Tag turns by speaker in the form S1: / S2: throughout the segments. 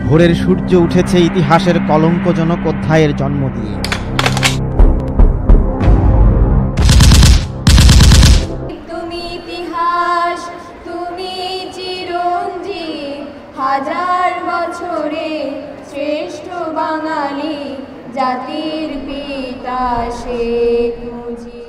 S1: ভোরের সূর্য উঠেছে ইতিহাসের কলঙ্কজনক অধ্যায়ের জন্ম দিয়ে।
S2: তুমি ইতিহাস, তুমি চিরঞ্জীব, হাজার বছরে শ্রেষ্ঠ বাঙালি জাতির পিতা শেখ মুজিব।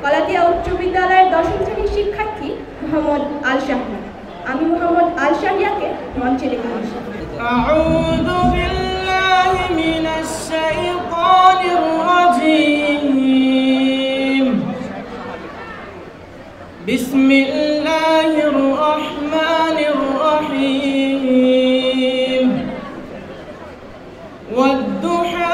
S3: কলাতিয়া উচ্চ বিদ্যালয়ের 10ম শ্রেণীর শিক্ষার্থী মোহাম্মদ আল শাহিয়া। আমি মোহাম্মদ আল শাহিয়াকে মঞ্চে ডেকে আনছি।
S4: আউযু বিল্লাহি মিনাশ শাইতানির রাজীম। বিসমিল্লাহির রহমানির রহিম। ওয়াদ-দুহা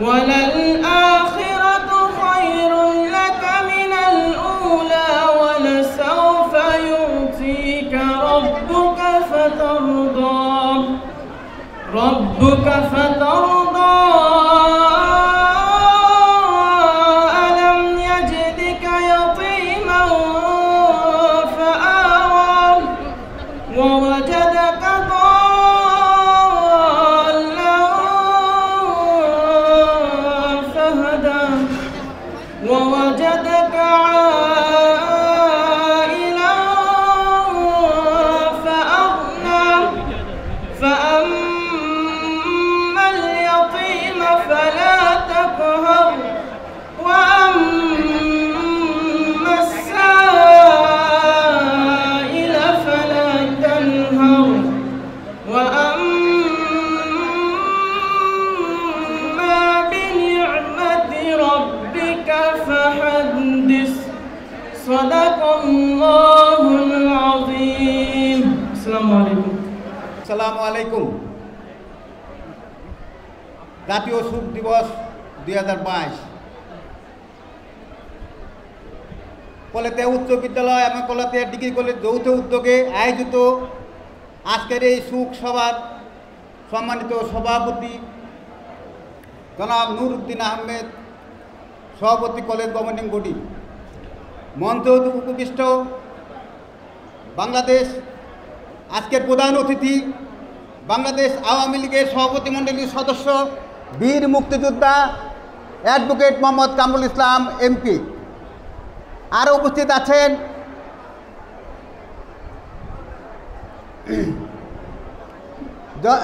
S4: وللآخرة خير لك من الأولى ولسوف يعطيك ربك فترضى ألم يجدك يتيما فآوى ووجدك ووجدك عائلا فأغنى فأما اليتيم فلا تقهر وأما السائل فلا تنهر وأما بنعمة ربك فحدث صدق الله العظيم। السلام عليكم।
S5: আসসালামু আলাইকুম। জাতীয় শোক দিবস 2022 কলাতিয়া উচ্চ বিদ্যালয় এবং কলাতিয়া ডিগ্রি কলেজ যৌথ উদ্যোগে আয়োজিত আজকের এই শোক সভার সম্মানিত সভাপতি জনাব নুরউদ্দিন আহমেদ, সভাপতি কলেজ গভর্নিং বডি, মঞ্চে উপবিষ্ট বাংলাদেশ আজকের প্রধান অতিথি বাংলাদেশ আওয়ামী লীগের সভাপতিমণ্ডলীর সদস্য বীর মুক্তিযোদ্ধা অ্যাডভোকেট মোহাম্মদ কামরুল ইসলাম এমপি। আরও উপস্থিত আছেন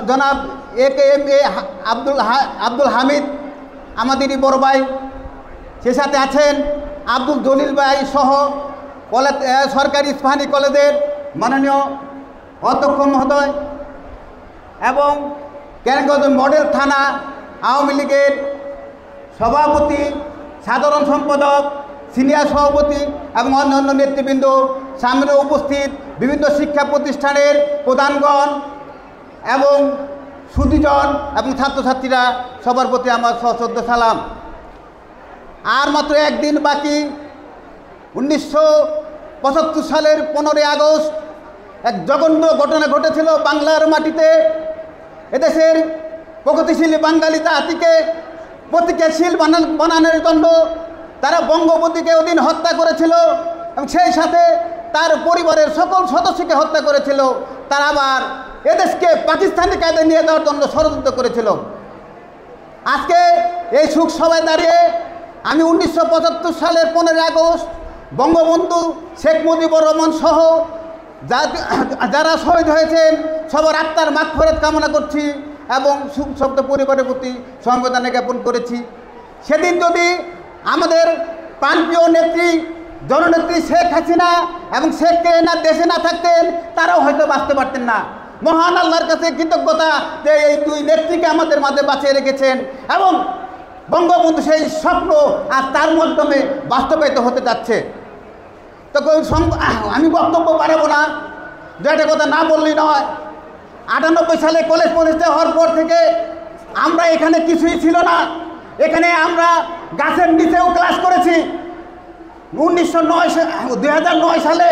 S5: জনাব AKMA আব্দুল হামিদ, আমাদেরই বড় ভাই। সে সাথে আছেন আব্দুল জলিল ভাই সহ সরকারি ইস্পাহানি কলেজের মাননীয় অধ্যক্ষ মহোদয় এবং কেরানীগঞ্জ মডেল থানা আওয়ামী লীগের সভাপতি, সাধারণ সম্পাদক, সিনিয়র সভাপতি এবং অন্যান্য নেতৃবৃন্দ, সামনে উপস্থিত বিভিন্ন শিক্ষা প্রতিষ্ঠানের প্রধানগণ এবং সুধীজন এবং ছাত্রছাত্রীরা, সবার প্রতি আমার সশ্রদ্ধ সালাম। আর মাত্র একদিন বাকি। 1975 সালের 15ই আগস্ট এক জঘন্য ঘটনা ঘটেছিল বাংলার মাটিতে। এদেশের প্রগতিশীল বাঙালি জাতিকে প্রতিক্রিয়াশীল বানানোর জন্য তারা বঙ্গবন্ধুকে ওদিন হত্যা করেছিল এবং সেই সাথে তার পরিবারের সকল সদস্যকে হত্যা করেছিল। তারা আবার এদেশকে পাকিস্তানি কায়দায় নিয়ে যাওয়ার জন্য ষড়যন্ত্র করেছিল। আজকে এই শোক সভায় দাঁড়িয়ে আমি 1975 সালের 15ই আগস্ট বঙ্গবন্ধু শেখ মুজিবুর রহমান সহ যারা শহীদ হয়েছেন সবার আত্মার মাগফিরাত কামনা করছি এবং শোকসপ্ত পরিবারের প্রতি সমবেদনা জ্ঞাপন করেছি। সেদিন যদি আমাদের প্রাণপ্রিয় নেত্রী জননেত্রী শেখ হাসিনা এবং শেখ রেহানা দেশে না থাকতেন, তারাও হয়তো বাঁচতে পারতেন না। মহান আল্লাহর কাছে কৃতজ্ঞতা যে এই দুই নেত্রীকে আমাদের মাঝে বাঁচিয়ে রেখেছেন এবং বঙ্গবন্ধু সেই স্বপ্ন আর তার মাধ্যমে বাস্তবায়িত হতে যাচ্ছে। তো আমি বক্তব্য পারবো না, দু একটা কথা না বললেই নয়। 98 সালে কলেজ প্রতিষ্ঠা হওয়ার পর থেকে আমরা এখানে কিছুই ছিল না, এখানে আমরা গাছের নিচেও ক্লাস করেছি। 2009 সালে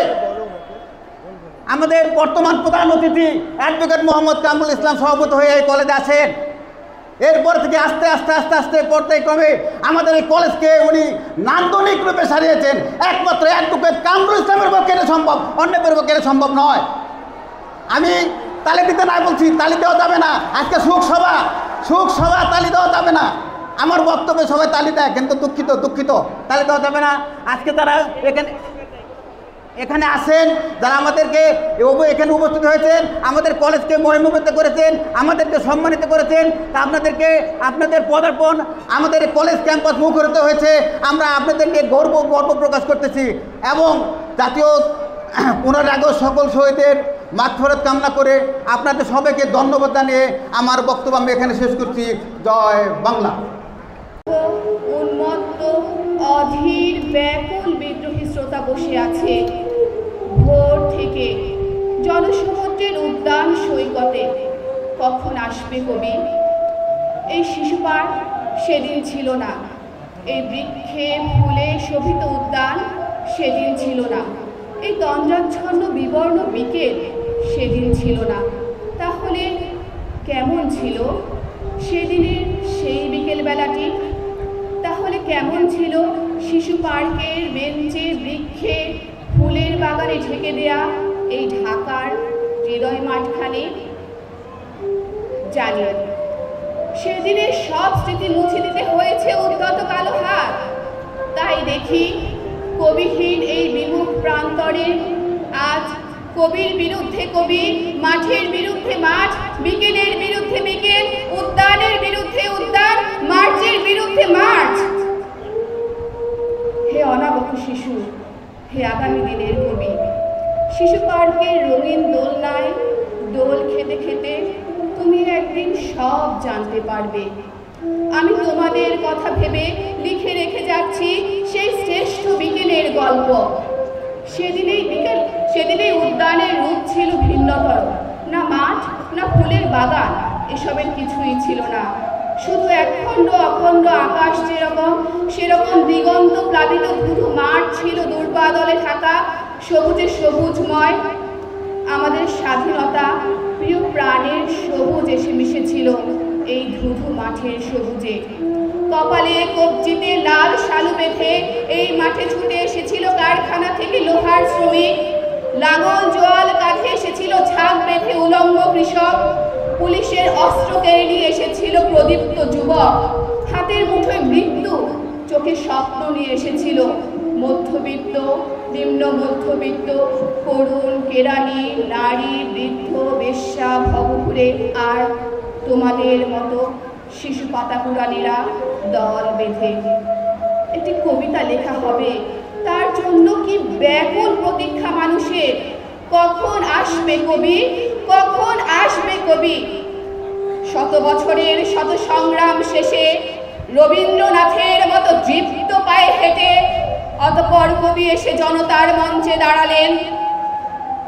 S5: আমাদের বর্তমান প্রধান অতিথি অ্যাডভোকেট মোহাম্মদ কামরুল ইসলাম সভাপতি হয়ে এই কলেজে আসেন। এরপর থেকে আস্তে আস্তে আস্তে আস্তে পর্যায়ক্রমে আমাদের এই কলেজকে উনি নান্দনিক রূপে সারিয়েছেন। একমাত্র অ্যাডভোকেট কামরুল ইসলামের পক্ষে এটা সম্ভব, অন্যের পক্ষে এটা সম্ভব নয়। আমি তালি দিতে না বলছি, তালি দেওয়া যাবে না। আজকে সুখ সভা তালি দেওয়া যাবে না। আমার বক্তব্যে সবাই তালি দেয়, কিন্তু দুঃখিত তালি দেওয়া যাবে না। আজকে তারা এখানে আসেন, যারা আমাদেরকে এখানে উপস্থিত হয়েছেন, আমাদের কলেজকে মহিমান্বিত করেছেন, আমাদেরকে সম্মানিত করেছেন, তা আপনাদের পদার্পণ আমাদের কলেজ ক্যাম্পাস মুখরিত হয়েছে। আমরা আপনাদের নিয়ে গর্ব প্রকাশ করতেছি এবং জাতীয় 15 আগস্ট সকল শহীদের মাগফিরাত কামনা করে আপনাদের সবাইকে ধন্যবাদ জানিয়ে আমার বক্তব্য আমি এখানে শেষ করছি। জয় বাংলা।
S3: উন্মত্ত অধীর ব্যাকুল বিদ্রোহী শ্রোতা বসে আছে ভোর থেকে জনসমুদ্রের উদ্যান সৈকতে। কখন আসবে কবি? এই শিশু পার্ক সেদিন ছিল না, এই বৃক্ষে ফুলে শোভিত উদ্যান সেদিন ছিল না, এই তন্দ্রাচ্ছন্ন বিবর্ণ বিকেল সেদিন ছিল না। তাহলে কেমন ছিল সেদিনের সেই বিকেলবেলাটি? তাহলে কেমন ছিল শিশু পার্কের বেঞ্চে বৃক্ষে ফুলের বাগানে ঢেকে দেয়া এই ঢাকার হৃদয় মাঠখানে? জানি সেদিনের সব স্মৃতি মুছে দিতে হয়েছে উদ্যত কালো হাত। তাই দেখি কবিহীন এই বিমুখ প্রান্তরে আজ কবির বিরুদ্ধে কবি, মাঠের বিরুদ্ধে মাঠ, বিকেলের বিরুদ্ধে বিকেল, উদ্যানের বিরুদ্ধে উদ্যান, মার্চের বিরুদ্ধে মার্চ। হে অনাবক শিশু, হে আগামী দিনের কবি, শিশু পার্কের রঙিন দোলনায় দোল খেতে খেতে তুমি একদিন সব জানতে পারবে। আমি তোমাদের কথা ভেবে লিখে রেখে যাচ্ছি সেই শ্রেষ্ঠ বিকেলের গল্প। সেদিনেই উদ্যানের রূপ ছিল ভিন্নতর। না মাঠ, না ফুলের বাগান, এসবের কিছুই ছিল না। শুধু একখণ্ড অখণ্ড আকাশ সেরকম দিগন্ত প্লাবিত ধুধু মাঠ ছিল দুর্বাদলে ঢাকা, সবুজে সবুজময়। আমাদের স্বাধীনতা প্রিয় প্রাণের সবুজ এসে মিশেছিল এই ধুধু মাঠের সবুজে। কপালে কবজিতে লাল শালু বেঁধে এই মাঠে ছুটে এসেছিল কারখানা থেকে লোহার শ্রমিক, লাঙল জোয়াল কাঁধে এসেছিল ঝাঁক বেঁধে উলঙ্গ কৃষক, পুলিশের অস্ত্র কেড়ে নিয়ে এসেছিল প্রদীপ্ত যুবক, হাতের মুঠোয় মৃত্যু, চোখে স্বপ্ন নিয়ে এসেছিল মধ্যবিত্ত, নিম্ন মধ্যবিত্ত, করুণ, কেরানি, নারী, বৃদ্ধ, বেশ্যা, ভবঘুরে আর তোমাদের মতো শিশু পাতা কুড়ানিরা দল বেঁধে। একটি কবিতা লেখা হবে, তার জন্য কি ব্যাকুল প্রতীক্ষা মানুষের। কখন আসবে কবি, কখন আসবে কবি? শত বছরের শত সংগ্রাম শেষে রবীন্দ্রনাথের মতো দৃপ্ত পায়ে হেঁটে অতঃপর কবি এসে জনতার মঞ্চে দাঁড়ালেন।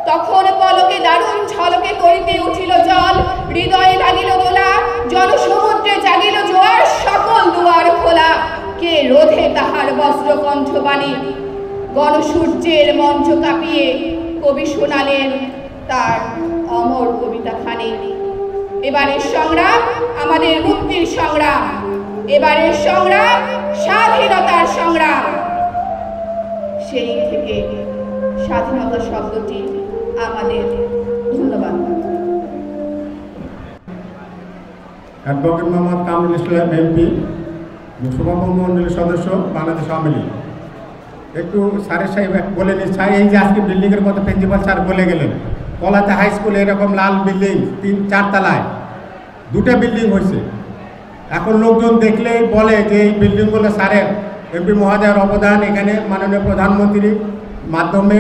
S3: তখন পলকে দারুণ ঝলকে করিতে উঠিল জল, হৃদয়ে লাগিল দোলা, জনসমুদ্রে জাগিল জোয়ার, সকল দুয়ার খোলা। কে রোধে তাহার বজ্র কণ্ঠবাণী? গণসূর্যের মঞ্চ কাঁপিয়ে কবি শোনালেন তার অমর কবিতাখানি। এবারের সংগ্রাম আমাদের মুক্তির সংগ্রাম, এবারের সংগ্রাম স্বাধীনতার সংগ্রাম। সেই থেকে স্বাধীনতা শব্দটি আমাদের। ধন্যবাদ।
S6: অ্যাডভোকেট মোহাম্মদ কামরুল ইসলাম এমপি, সভাপতি মণ্ডলীর সদস্য, বাংলাদেশ আওয়ামী লীগ। একটু স্যারের সাহেব বলে নিন স্যার, এই যে আজকে বিল্ডিংয়ের কথা প্রিন্সিপাল স্যার বলে গেলেন, কলাতে হাই স্কুলে এরকম লাল বিল্ডিং 3-4 তলায় 2টা বিল্ডিং হয়েছে। এখন লোকজন দেখলেই বলে যে এই বিল্ডিংগুলো স্যারের, এমপি মহোদয়ের অবদান, এখানে মাননীয় প্রধানমন্ত্রীর মাধ্যমে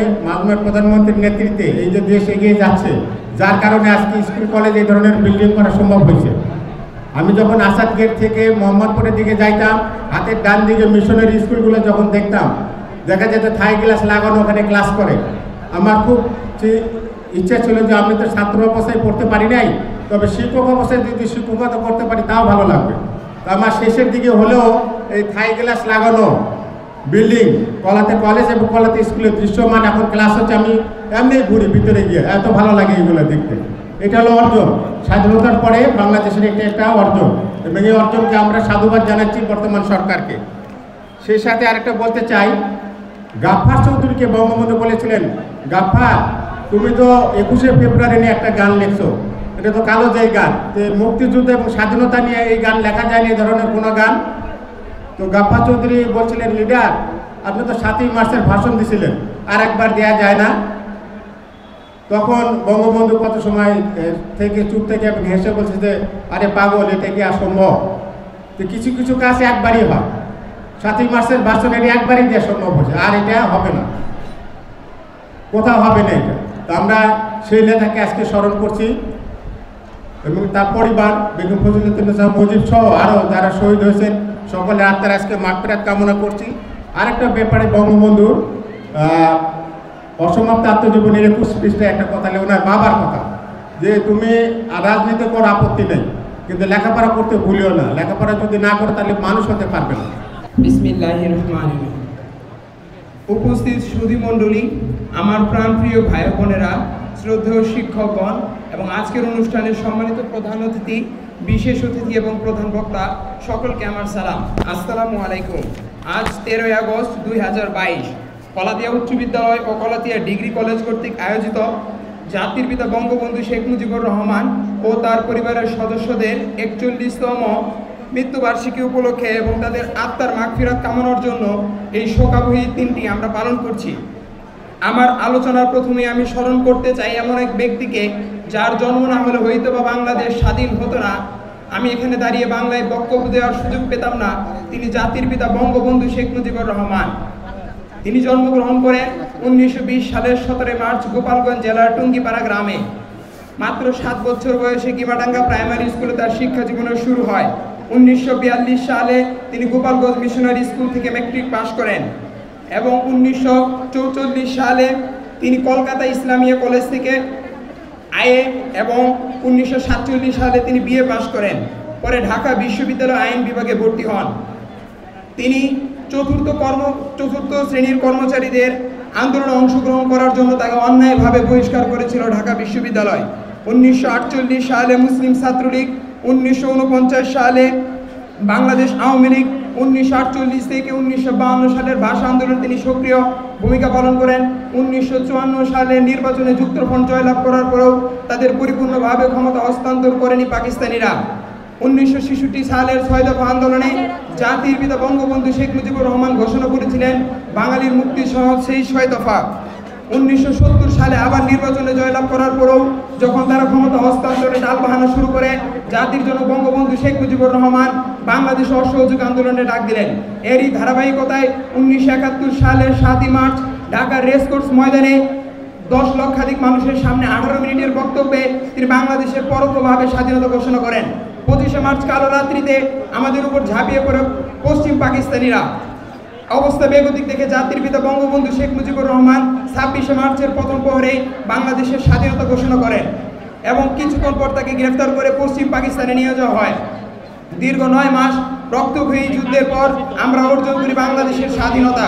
S6: প্রধানমন্ত্রীর নেতৃত্বে এই যে দেশ এগিয়ে যাচ্ছে, যার কারণে আজকে স্কুল কলেজ এই ধরনের বিল্ডিং করা সম্ভব হয়েছে। আমি যখন আসাদ গেট থেকে মোহাম্মদপুরের দিকে যাইতাম, হাতের ডান দিকে মিশনের স্কুলগুলো যখন দেখতাম, দেখা যেত থাই গ্লাস লাগানো ওখানে ক্লাস করে। আমার খুব ইচ্ছা ছিল যে আমি তো ছাত্র অবস্থায় পড়তে পারি নাই, তবে শিক্ষক অবস্থায় যদি শিক্ষকতা করতে পারি তাও ভালো লাগবে। তো আমার শেষের দিকে হলেও এই থাই গ্লাস লাগানো বিল্ডিং, কলাতে কলেজ এবং কলাতে স্কুলের দৃশ্যমান এখন ক্লাস হচ্ছে, আমি এমনি ঘুরি ভিতরে গিয়ে, এত ভালো লাগে এগুলো দেখতে। এটা হলো অর্জন, স্বাধীনতার পরে বাংলাদেশের একটা অর্জন, এবং এই অর্জনকে আমরা সাধুবাদ জানাচ্ছি বর্তমান সরকারকে। সেই সাথে আরেকটা বলতে চাই, গাফফার চৌধুরীকে বঙ্গবন্ধু বলেছিলেন, গাফফার তুমি তো 21শে ফেব্রুয়ারি নিয়ে একটা গান লিখছো, এটা তো কালো যায় গান, মুক্তিযুদ্ধ এবং স্বাধীনতা নিয়ে এই গান লেখা যায়নি এই ধরনের কোনো গান। তো গাফফার চৌধুরী বলছিলেন, লিডার আপনি তো 7ই মার্চের ভাষণ দিয়েছিলেন, আর একবার দেওয়া যায় না? তখন বঙ্গবন্ধু কত সময় থেকে চুপ থেকে হেসে বলছে যে আরে পাগল, এটা কি অসম্ভব? তো কিছু কিছু কাজ একবারই হয়, 7ই মার্চের ভাষণ এটা একবারই দেওয়া সম্ভব হচ্ছে, আর এটা হবে না, কোথাও হবে না এটা। তো আমরা সেই নেতাকে আজকে স্মরণ করছি এবং তার পরিবার, বেগম ফজিলাতুন্নেসা মুজিব সহ আরও যারা শহীদ হয়েছেন সকলের আত্মার আজকে মাগফিরাত কামনা করছি। আরেকটা ব্যাপারে বঙ্গবন্ধুর অসমাপ্ত আত্মজীবনীর 21 পৃষ্ঠায় একটা কথা, ওনার বাবার কথা, যে তুমি রাজনীতি করো আপত্তি নেই, কিন্তু লেখাপড়া করতে ভুলিও না, লেখাপড়া যদি না করো তাহলে মানুষ হতে পারবে না।
S7: বিসমিল্লাহির রহমানির রহিম। উপস্থিত সুধীমণ্ডলী, আমার প্রাণপ্রিয় ভাই বোনেরা, শ্রদ্ধেয় শিক্ষকগণ এবং আজকের অনুষ্ঠানের সম্মানিত প্রধান অতিথি, বিশেষ অতিথি এবং প্রধান বক্তা, সকলকে আমার সালাম, আসসালামু আলাইকুম। আজ 13ই আগস্ট 2022 কলাতিয়া উচ্চ বিদ্যালয় ও কলাতিয়া ডিগ্রি কলেজ কর্তৃক আয়োজিত জাতির পিতা বঙ্গবন্ধু শেখ মুজিবুর রহমান ও তার পরিবারের সদস্যদের 41তম মৃত্যুবার্ষিকী উপলক্ষে এবং তাদের আত্মার মাগফিরাত কামনার জন্য এই শোকাবহী দিনটি আমরা পালন করছি। আমার আলোচনার প্রথমে আমি স্মরণ করতে চাই এমন এক ব্যক্তিকে, যার জন্ম না হলে হয়তো বা বাংলাদেশ স্বাধীন হতো না, আমি এখানে দাঁড়িয়ে বাংলায় বক্তব্য দেওয়ার সুযোগ পেতাম না। তিনি জাতির পিতা বঙ্গবন্ধু শেখ মুজিবুর রহমান। তিনি জন্মগ্রহণ করেন 1920 সালের 17 মার্চ গোপালগঞ্জ জেলার টুঙ্গিপাড়া গ্রামে। মাত্র 7 বছর বয়সে গিমাডাঙ্গা প্রাইমারি স্কুলে তার শিক্ষা জীবনের শুরু হয়। 1942 সালে তিনি গোপালগঞ্জ মিশনারি স্কুল থেকে ম্যাট্রিক পাশ করেন এবং 1944 সালে তিনি কলকাতা ইসলামিয়া কলেজ থেকে আইএ এবং 1947 সালে তিনি বিএ পাশ করেন। পরে ঢাকা বিশ্ববিদ্যালয় আইন বিভাগে ভর্তি হন। তিনি চতুর্থ শ্রেণীর কর্মচারীদের আন্দোলনে অংশগ্রহণ করার জন্য তাকে অন্যায়ভাবে বহিষ্কার করেছিল ঢাকা বিশ্ববিদ্যালয়। 1948 সালে মুসলিম ছাত্রলীগ, 1949 সালে বাংলাদেশ আওয়ামী লীগ, 1948 থেকে 1952 সালের ভাষা আন্দোলনে তিনি সক্রিয় ভূমিকা পালন করেন। 1954 সালে নির্বাচনে যুক্তফ্রন্ট জয়লাভ করার পরেও তাদের পরিপূর্ণভাবে ক্ষমতা হস্তান্তর করেনি পাকিস্তানিরা। 1966 সালের 6 দফা আন্দোলনে জাতির পিতা বঙ্গবন্ধু শেখ মুজিবুর রহমান ঘোষণা করেছিলেন বাঙালির মুক্তি সহ সেই 6 দফা। 1970 সালে আবার নির্বাচনে জয়লাভ করার পরেও যখন তারা ক্ষমতা হস্তান্তরে টালবাহানা শুরু করে, জাতির জন্য বঙ্গবন্ধু শেখ মুজিবুর রহমান বাংলাদেশ অসহযোগ আন্দোলনে ডাক দিলেন। এরই ধারাবাহিকতায় 1971 সালের 7ই মার্চ ঢাকার রেসকোর্স ময়দানে 10 লক্ষাধিক মানুষের সামনে 18 মিনিটের বক্তব্যে তিনি বাংলাদেশের পরোক্ষভাবে স্বাধীনতা ঘোষণা করেন। 25শে মার্চ কালো রাত্রিতে আমাদের উপর ঝাঁপিয়ে পড়ে পশ্চিম পাকিস্তানিরা। অবস্থা বেগতিক দেখে জাতির পিতা বঙ্গবন্ধু শেখ মুজিবুর রহমান 26শে মার্চের প্রথম প্রহরে বাংলাদেশের স্বাধীনতা ঘোষণা করেন এবং কিছুক্ষণ পর তাকে গ্রেফতার করে পশ্চিম পাকিস্তানে নিয়ে যাওয়া হয়। দীর্ঘ 9 মাস রক্তক্ষয়ী যুদ্ধের পর আমরা অর্জন করি বাংলাদেশের স্বাধীনতা।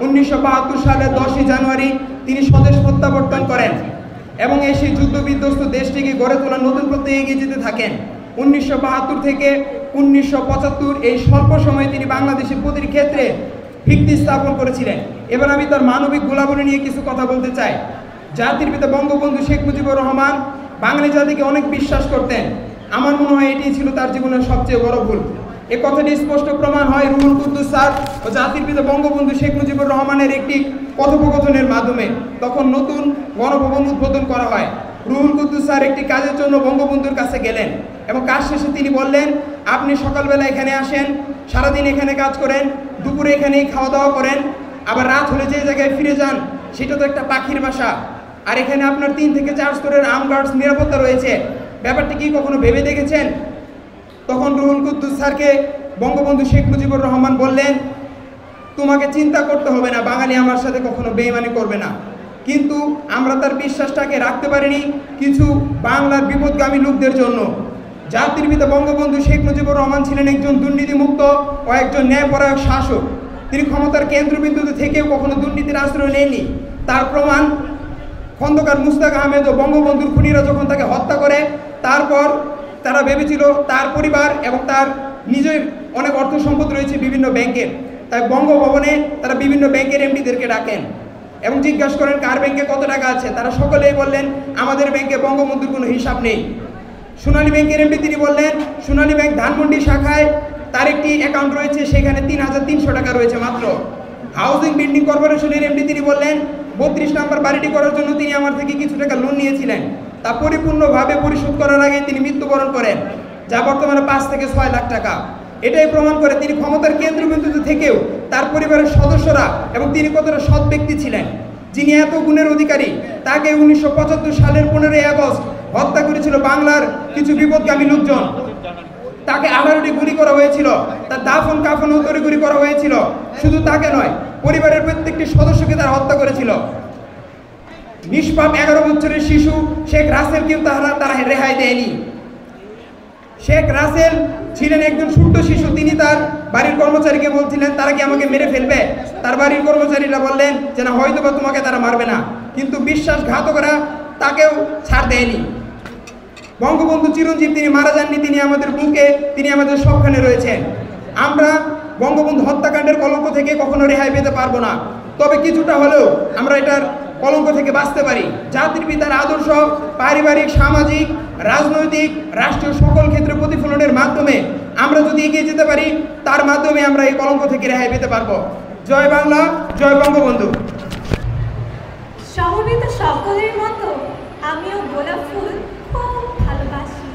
S7: 1972 সালের 10ই জানুয়ারি তিনি স্বদেশ প্রত্যাবর্তন করেন এবং এই সেই যুদ্ধ বিধ্বস্ত দেশটিকে গড়ে তোলা নতুন পথে এগিয়ে যেতে থাকেন। 1972 থেকে 1975 এই স্বল্প সময়ে তিনি বাংলাদেশের প্রতিটি ক্ষেত্রে ভিত্তি স্থাপন করেছিলেন। এবার আমি তার মানবিক গুণাবলী নিয়ে কিছু কথা বলতে চাই। জাতির পিতা বঙ্গবন্ধু শেখ মুজিবুর রহমান বাঙালি জাতিকে অনেক বিশ্বাস করতেন। আমার মনে হয় এটি ছিল তার জীবনের সবচেয়ে বড় ভুল। এ কথাটি স্পষ্ট প্রমাণ হয় রুহুল কুদ্দুস স্যার ও জাতির পিতা বঙ্গবন্ধু শেখ মুজিবুর রহমানের একটি কথোপকথনের মাধ্যমে। তখন নতুন গণভবন উদ্বোধন করা হয়। রুহুল কুদ্দুস স্যার একটি কাজের জন্য বঙ্গবন্ধুর কাছে গেলেন এবং কাজ শেষে তিনি বললেন, আপনি সকালবেলা এখানে আসেন, সারাদিন এখানে কাজ করেন, দুপুরে এখানেই খাওয়া দাওয়া করেন, আবার রাত হলে যে জায়গায় ফিরে যান সেটা তো একটা পাখির বাসা, আর এখানে আপনার 3 থেকে 4 স্তরের আর্ম গার্ডস নিরাপত্তা রয়েছে, ব্যাপারটি কি কখনো ভেবে দেখেছেন? তখন রুহুল কুদ্দুস স্যারকে বঙ্গবন্ধু শেখ মুজিবুর রহমান বললেন, তোমাকে চিন্তা করতে হবে না, বাঙালি আমার সাথে কখনো বেইমানি করবে না। কিন্তু আমরা তার বিশ্বাসটাকে রাখতে পারিনি কিছু বাংলার বিপদগামী লোকদের জন্য। জাতির পিতা বঙ্গবন্ধু শেখ মুজিবুর রহমান ছিলেন একজন দুর্নীতিমুক্ত ও একজন ন্যায়পরায়ণ শাসক। তিনি ক্ষমতার কেন্দ্রবিন্দুতে থেকেও কখনো দুর্নীতির আশ্রয় নেননি। তার প্রমাণ খন্দকার মুশতাক আহমেদ ও বঙ্গবন্ধুর খুনিরা যখন তাকে হত্যা করে, তারপর তারা ভেবেছিল তার পরিবার এবং তার নিজের অনেক অর্থ সম্পদ রয়েছে বিভিন্ন ব্যাংকের, তাই বঙ্গভবনে তারা বিভিন্ন ব্যাংকের এমডিদেরকে ডাকেন এবং জিজ্ঞাসা করেন কার ব্যাংকে কত টাকা আছে। তারা সকলেই বললেন আমাদের ব্যাংকে বঙ্গবন্ধুর কোনো হিসাব নেই। সোনালী ব্যাংকের এমডি তিনি বললেন সোনালী ব্যাংক ধানমন্ডি শাখায় তার একটি অ্যাকাউন্ট রয়েছে, সেখানে ৩,৩০০ টাকা রয়েছে মাত্র। হাউজিং বিল্ডিং কর্পোরেশনের এমডি তিনি বললেন ৩২ নম্বর বাড়িটি করার জন্য তিনি আমার থেকে কিছু টাকা লোন নিয়েছিলেন, তা পরিপূর্ণভাবে পরিশোধ করার আগে তিনি মৃত্যুবরণ করেন, যা বর্তমানে ৫ থেকে ৬ লাখ টাকা। এটাই প্রমাণ করে তিনি ক্ষমতার কেন্দ্রবিন্দুতে থেকেও তার পরিবারের সদস্যরা এবং তিনি কতটা সৎ ব্যক্তি ছিলেন। যিনি এত গুণের অধিকারী, তাকে ১৯৭৫ সালের ১৫ই আগস্ট হত্যা করেছিল বাংলার কিছু বিপদগামী লোকজন। তাকে ১৮টি গুলি করা হয়েছিল, তার দাফন কাফনও তড়িঘড়ি করা হয়েছিল। শুধু তাকে নয়, পরিবারের প্রত্যেকটি সদস্যকে তারা হত্যা করেছিল। নিষ্পাপ 11 বছরের শিশু শেখ রাসেলকেও তারা রেহাই দেয়নি। শেখ রাসেল ছিলেন একজন ছোট্ট শিশু, তিনি তার বাড়ির কর্মচারীকে বলছিলেন তারা কি আমাকে মেরে ফেলবে। তার বাড়ির কর্মচারীরা বললেন যে না, হয়তো বা তোমাকে তারা মারবে না, কিন্তু বিশ্বাসঘাতকরা তাকেও ছাড় দেয়নি। বঙ্গবন্ধু চিরঞ্জীব তিনি মারা যাননি, তিনি আমাদের বুকে, তিনি আমাদের সবখানে রয়েছেন। আমরা বঙ্গবন্ধু হত্যাকাণ্ডের কলঙ্ক থেকে কখনো রেহাই পেতে পারবো না, তবে কিছুটা হলেও আমরা এটার কলঙ্ক থেকে বাঁচতে পারি। জাতির পিতার আদর্শ পারিবারিক, সামাজিক, রাজনৈতিক, রাষ্ট্রীয় সকল ক্ষেত্রে প্রতিফলনের মাধ্যমে আমরা যদি এগিয়ে যেতে পারি, তার মাধ্যমে আমরা এই কলঙ্ক থেকে রেহাই পেতে পারবো। জয় বাংলা, জয় বঙ্গবন্ধু।
S2: সমবেত সকলের মতো আমিও গোলাপ ফুল খুব ভালোবাসি।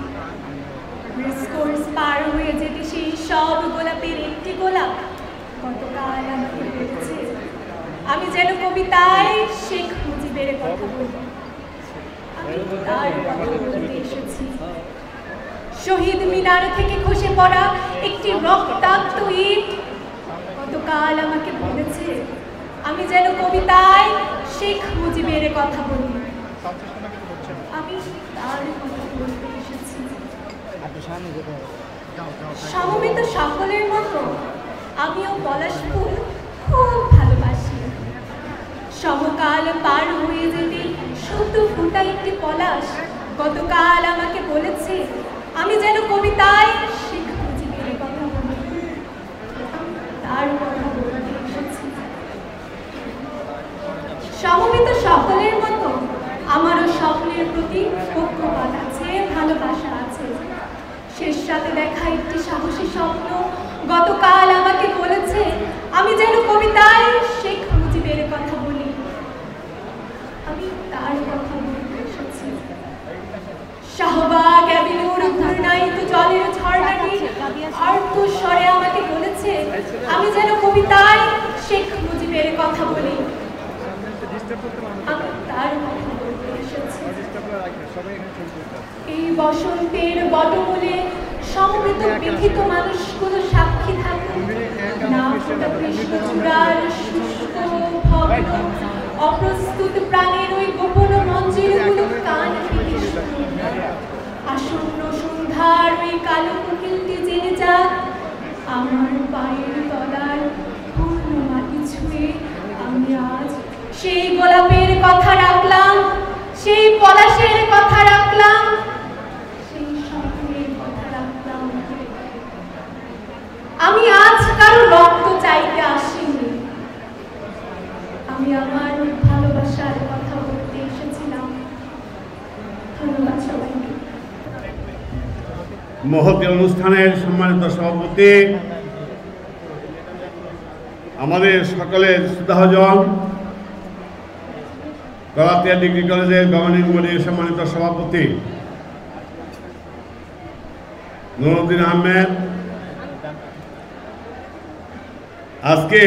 S2: রেসকোর্স পার হয়ে যেতে সেই সব গোলাপের একটি গোলাপ গতকাল আমাকে বলেছে আমি যেন কবিতায় শেখ মুজিবের কথা বলি। আমি তার কথা বলতে এসেছি। শহীদ মিনার থেকে খসে পড়া একটি রক্তাক্ত ইট গতকাল আমাকে বলেছে আমি যেন কবিতায় শেখ মুজিবের কথা বলি। আমি তার কথা বলতে এসেছি। সমবেত সকলের মতো আমিও পলাশ ফুল খুব ভালোবাসি। সমকাল পার হয়ে যেতে শুধু ফুটা একটি পলাশ গতকাল আমাকে বলেছে আমি যেন কবিতায় শেখ মুজিবের কথা বলি। তার কথা বলতে এসেছি। সমবেত সকলের মতো আমারও স্বপ্নের প্রতি পক্ষপাত আছে, ভালোবাসা আছে। শেষ রাতে দেখা একটি সাহসী স্বপ্ন গতকাল আমাকে বলেছে আমি যেন কবিতায় শেখ মুজিবের কথা বলি। আমি তার কথা বলতে এসেছি। শাহবাগ অ্যাভিনিউর ঘূর্ণায়িত জলের ঝর্ণাটি আর্ত স্বরে আমাকে বলেছে আমি যেন কবিতায় শেখ মুজিবের কথা বলি। আমি তার কথা বলতে এসেছি। এই বসন্তের বটমূলে সমবেত বিথিত মানুষগুলো সাক্ষী থাকুন না ফোটা কৃষ্ণচূড়ার শুষ্ক ভগ্ন অপ্রস্তুত প্রাণের ওই গোপন মঞ্জিলগুলো কান পেতে শুনুন। আসন্ন সন্ধ্যার ওই কালো কোকিলটি জেনে যাক আমার পায়ের তলার পূর্ণ মাটি ছুঁয়ে আমি আজ সেই গোলাপের কথা রাখলাম, সেই পলাশের কথা রাখলাম, সেই স্বপ্নের কথা রাখলাম। আমি আজ কারো রক্ত চাইতে আসিনি, আমি আমার ভালোবাসার কথা বলতে এসেছিলাম। ধন্যবাদ সবাইকে।
S8: মহতী অনুষ্ঠানের সম্মানিত সভাপতি, আমাদের সকলের শ্রদ্ধাভাজন গলাতিয়া ডিগ্রি কলেজের গভর্নিং বডির সম্মানিত সভাপতি নুরুদ্দিন আহমেদ, আজকে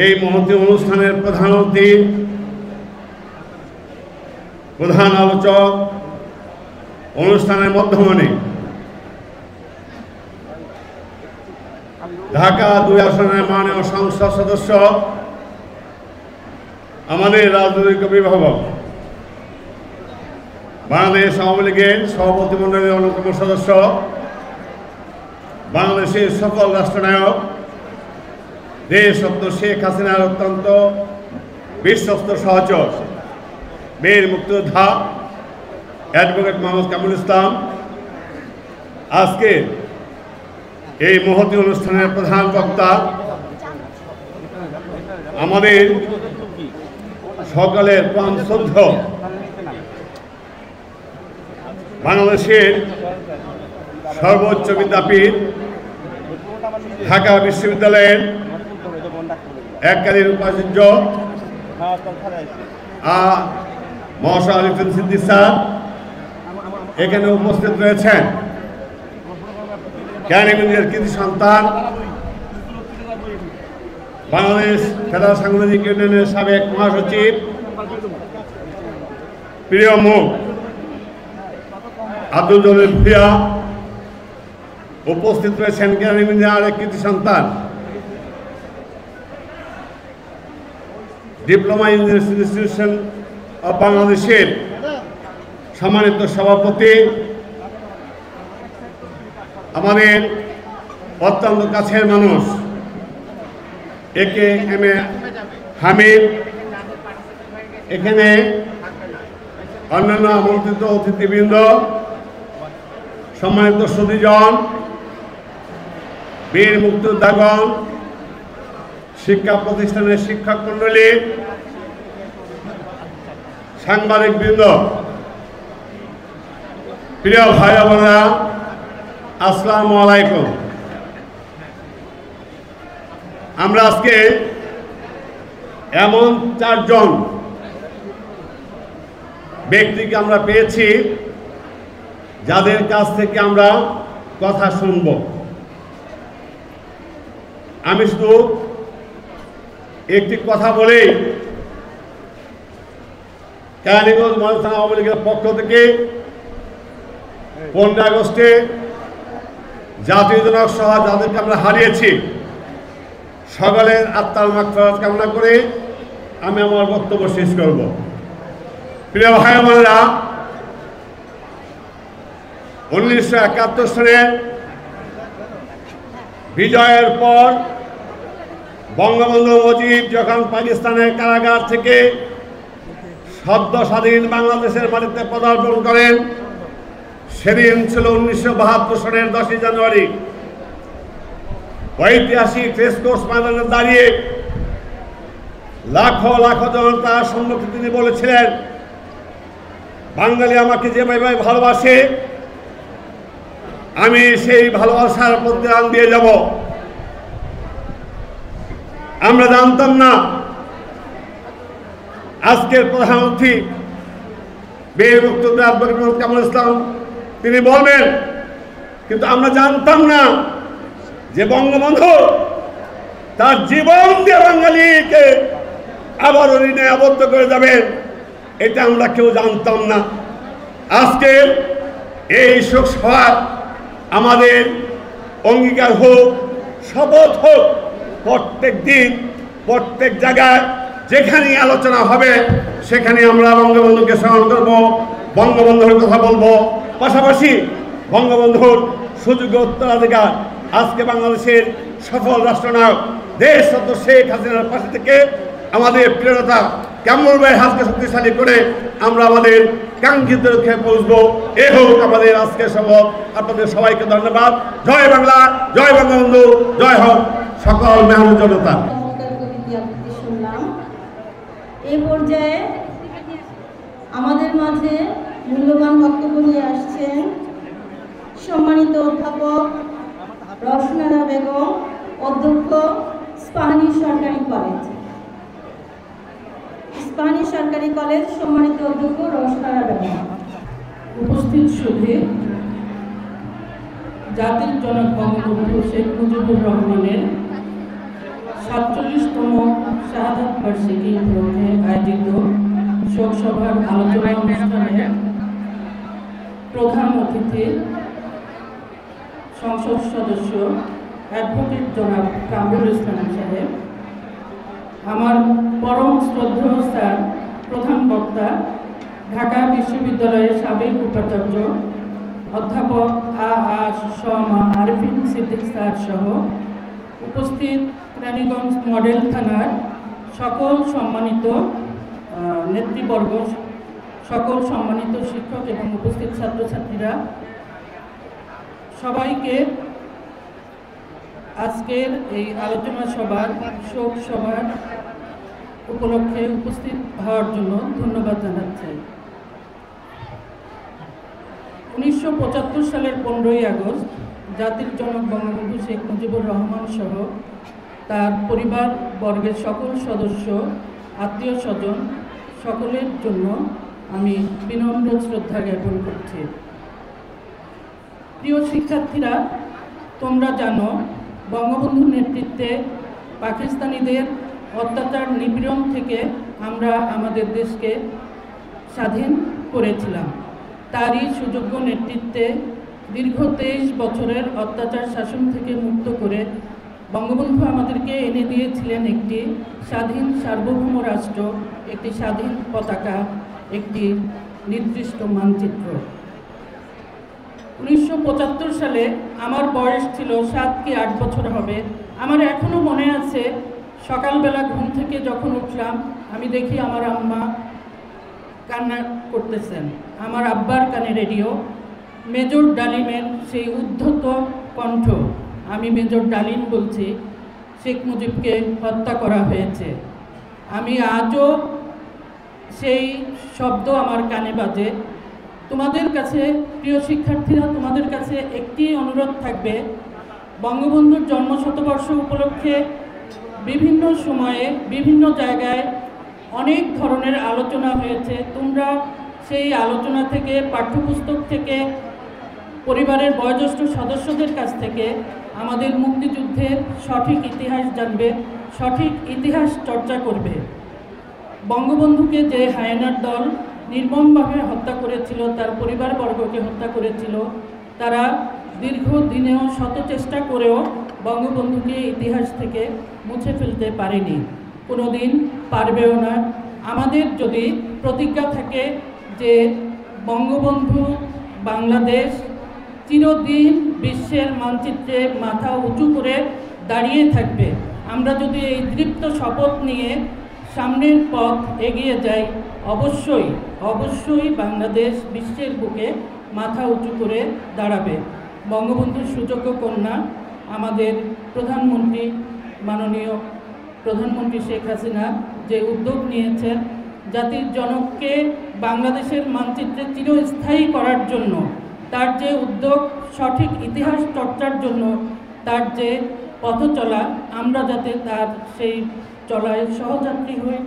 S8: এই মহতী অনুষ্ঠানের প্রধান অতিথি, প্রধান আলোচক, অনুষ্ঠানের মধ্যমণি ঢাকা 2 আসনের মাননীয় সংসদ সদস্য, আমাদের রাজনৈতিক অভিভাবক, বাংলাদেশ আওয়ামী লীগের সভাপতি মণ্ডলীর অন্যতম সদস্য, বাংলাদেশের সফল রাষ্ট্রনায়ক, দেশরত্ন শেখ হাসিনার অত্যন্ত বিশ্বস্ত সহচর, বীর মুক্তিযোদ্ধা অ্যাডভোকেট মোহাম্মদ কামরুল ইসলাম আজকে এই মহতী অনুষ্ঠানের প্রধান বক্তা, আমাদের সকলের প্রাণশ্রদ্ধ বাংলাদেশের সর্বোচ্চ বিদ্যাপীঠ ঢাকা বিশ্ববিদ্যালয়ের এককালীন উপাচার্য মহাশয় আরিফুল সিদ্দিক স্যার এখানে উপস্থিত রয়েছেন, জ্ঞানীগুণীর কৃতি সন্তান, বাংলাদেশ ফেডারেল সাংবাদিক ইউনিয়নের সাবেক মহাসচিব, প্রিয় মুখ আব্দুল জলিল ভূঁইয়া, উপস্থিত রয়েছেন জ্ঞানীগুণীর আরেক কৃতি সন্তান, ডিপ্লোমা ইনস্টিটিউশন অব বাংলাদেশের সম্মানিত সভাপতি, আমাদের অত্যন্ত কাছের মানুষ AKM হামিদ, এখানে অন্যান্য আমন্ত্রিত অতিথিবৃন্দ, সম্মানিত সুধীজন, বীর মুক্তিযোদ্ধাগণ, শিক্ষা প্রতিষ্ঠানের শিক্ষক মণ্ডলী, সাংবাদিকবৃন্দ, প্রিয় ভাই বোনেরা, আসসালামু আলাইকুম। আমরা আজকে এমন 4 জন ব্যক্তিকে আমরা পেয়েছি যাদের কাছ থেকে আমরা কথা শুনব। আমি শুধু একটি কথা বলেই কেরানীগঞ্জ মডেল থানা আওয়ামী লীগের পক্ষ থেকে 15 আগস্টে জাতীয় জনক সহ যাদেরকে আমরা হারিয়েছি সকলের আত্মার মাগফিরাত কামনা করে আমি আমার বক্তব্য শেষ করব। প্রিয় ভাই বোনেরা, 1971 সালের বিজয়ের পর বঙ্গবন্ধু মুজিব যখন পাকিস্তানের কারাগার থেকে সদ্য স্বাধীন বাংলাদেশের মাটিতে পদার্পণ করেন, সেদিন ছিল 1972 সালের 10 জানুয়ারি। ঐতিহাসিক রেসকোর্স ময়দানে দাঁড়িয়ে লাখো লাখো জনতার সম্মুখে তিনি বলেছিলেন, বাঙালি আমাকে যেভাবে ভালোবাসে আমি সেই ভালোবাসার প্রতিদান দিয়ে যাব। আমরা জানতাম না আজকের প্রধানমন্ত্রী বীর মুক্তিযোদ্ধা অ্যাডভোকেট মোহাম্মদ কামরুল ইসলাম তিনি বলবেন, কিন্তু আমরা জানতাম না যে বঙ্গবন্ধু তার জীবন দিয়ে বাঙালিকে আবার ঋণে আবদ্ধ করে যাবেন, এটা আমরা কেউ জানতাম না। আজকে এই শোক সভা আমাদের অঙ্গীকার হোক, শপথ হোক, প্রত্যেক দিন প্রত্যেক জায়গায় যেখানেই আলোচনা হবে সেখানে আমরা বঙ্গবন্ধুকে স্মরণ করব, বঙ্গবন্ধুর কথা বলবো, পাশাপাশি বঙ্গবন্ধুর সুযোগ্য উত্তরাধিকার আজকে বাংলাদেশের সফল রাষ্ট্রনায়ক দেশরত্ন শেখ হাসিনার পাশে থেকে আমাদের প্রিয়তা কেমন ভাই হাতকে শক্তিশালী করে আমরা আমাদের কাঙ্ক্ষিত লক্ষ্যে পৌঁছবো। এ হোক আমাদের আজকের শপথ। আপনাদের সবাইকে ধন্যবাদ। জয় বাংলা, জয় বঙ্গবন্ধু, জয় হোক সকল মেহমান জনতা।
S9: এই পর্যায়ে আমাদের মাঝে মূল্যবান বক্তব্য নিয়ে আসছেন সম্মানিত অধ্যাপক রওশনারা বেগম, অধ্যক্ষ স্পানিশ সরকারি কলেজ। স্পানিশ সরকারি কলেজ সম্মানিত অধ্যক্ষ রওশনারা বেগম।
S10: উপস্থিত সুধী, জাতির জনক বঙ্গবন্ধু শেখ মুজিবুর রহমানের 47তম শাহাদাত বার্ষিকী উপলক্ষে আয়োজিত শোক সভার আলোচনা অনুষ্ঠানে প্রধান অতিথি সংসদ সদস্য অ্যাডভোকেট জনাব কামরুল ইসলাম সাহেব, আমার পরম শ্রদ্ধেয় স্যার প্রধান বক্তা ঢাকা বিশ্ববিদ্যালয়ের সাবেক উপাচার্য অধ্যাপক আরিফিন সিদ্দিক স্যার সহ উপস্থিত রানীগঞ্জ মডেল থানার সকল সম্মানিত নেতৃবর্গ, সকল সম্মানিত শিক্ষক এবং উপস্থিত ছাত্রছাত্রীরা, সবাইকে আজকের এই আলোচনা সভার শোক সভার উপলক্ষে উপস্থিত হওয়ার জন্য ধন্যবাদ জানাচ্ছি। 1975 সালের 15ই আগস্ট জাতির জনক বঙ্গবন্ধু শেখ মুজিবুর রহমান সহ তার পরিবার বর্গের সকল সদস্য, আত্মীয় স্বজন সকলের জন্য আমি বিনম্র শ্রদ্ধা জ্ঞাপন করছি। প্রিয় শিক্ষার্থীরা, তোমরা জানো বঙ্গবন্ধুর নেতৃত্বে পাকিস্তানিদের অত্যাচার নিপীড়ন থেকে আমরা আমাদের দেশকে স্বাধীন করেছিলাম। তারই সুযোগ্য নেতৃত্বে দীর্ঘ 23 বছরের অত্যাচার শাসন থেকে মুক্ত করে বঙ্গবন্ধু আমাদেরকে এনে দিয়েছিলেন একটি স্বাধীন সার্বভৌম রাষ্ট্র, একটি স্বাধীন পতাকা, একটি নির্দিষ্ট মানচিত্র। 1975 সালে আমার বয়স ছিল 7 কি 8 বছর হবে। আমার এখনও মনে আছে, সকালবেলা ঘুম থেকে যখন উঠলাম আমি দেখি আমার আম্মা কান্না করতেছেন, আমার আব্বার কানে রেডিও, মেজর ডালিমের সেই উদ্ধত কণ্ঠ, আমি মেজর ডালিম বলছি, শেখ মুজিবকে হত্যা করা হয়েছে। আমি আজও সেই শব্দ আমার কানে বাজে। তোমাদের কাছে প্রিয় শিক্ষার্থীরা, তোমাদের কাছে একটি অনুরোধ থাকবে, বঙ্গবন্ধুর জন্মশতবর্ষ উপলক্ষে বিভিন্ন সময়ে বিভিন্ন জায়গায় অনেক ধরনের আলোচনা হয়েছে। তোমরা সেই আলোচনা থেকে, পাঠ্যপুস্তক থেকে, পরিবারের বয়োজ্যেষ্ঠ সদস্যদের কাছ থেকে আমাদের মুক্তিযুদ্ধের সঠিক ইতিহাস জানবে, সঠিক ইতিহাস চর্চা করবে। বঙ্গবন্ধুকে যে হায়নার দল নির্মমভাবে হত্যা করেছিল, তার পরিবারবর্গকে হত্যা করেছিল, তারা দীর্ঘদিনেও শত চেষ্টা করেও বঙ্গবন্ধুকে ইতিহাস থেকে মুছে ফেলতে পারেনি, কোনোদিন পারবেও না। আমাদের যদি প্রতিজ্ঞা থাকে যে বঙ্গবন্ধু বাংলাদেশ চিরদিন বিশ্বের মানচিত্রে মাথা উঁচু করে দাঁড়িয়ে থাকবে, আমরা যদি এই দৃপ্ত শপথ নিয়ে সামনের পথ এগিয়ে যাই, অবশ্যই অবশ্যই বাংলাদেশ বিশ্বের বুকে মাথা উঁচু করে দাঁড়াবে। বঙ্গবন্ধুর সুযোগ্য কন্যা আমাদের প্রধানমন্ত্রী, মাননীয় প্রধানমন্ত্রী শেখ হাসিনা যে উদ্যোগ নিয়েছেন জাতির জনককে বাংলাদেশের মানচিত্রে চিরস্থায়ী করার জন্য, তার যে উদ্যোগ সঠিক ইতিহাস চর্চার জন্য, তার যে পথ চলা, আমরা যাতে তার সেই চলায় সহযাত্রী হই।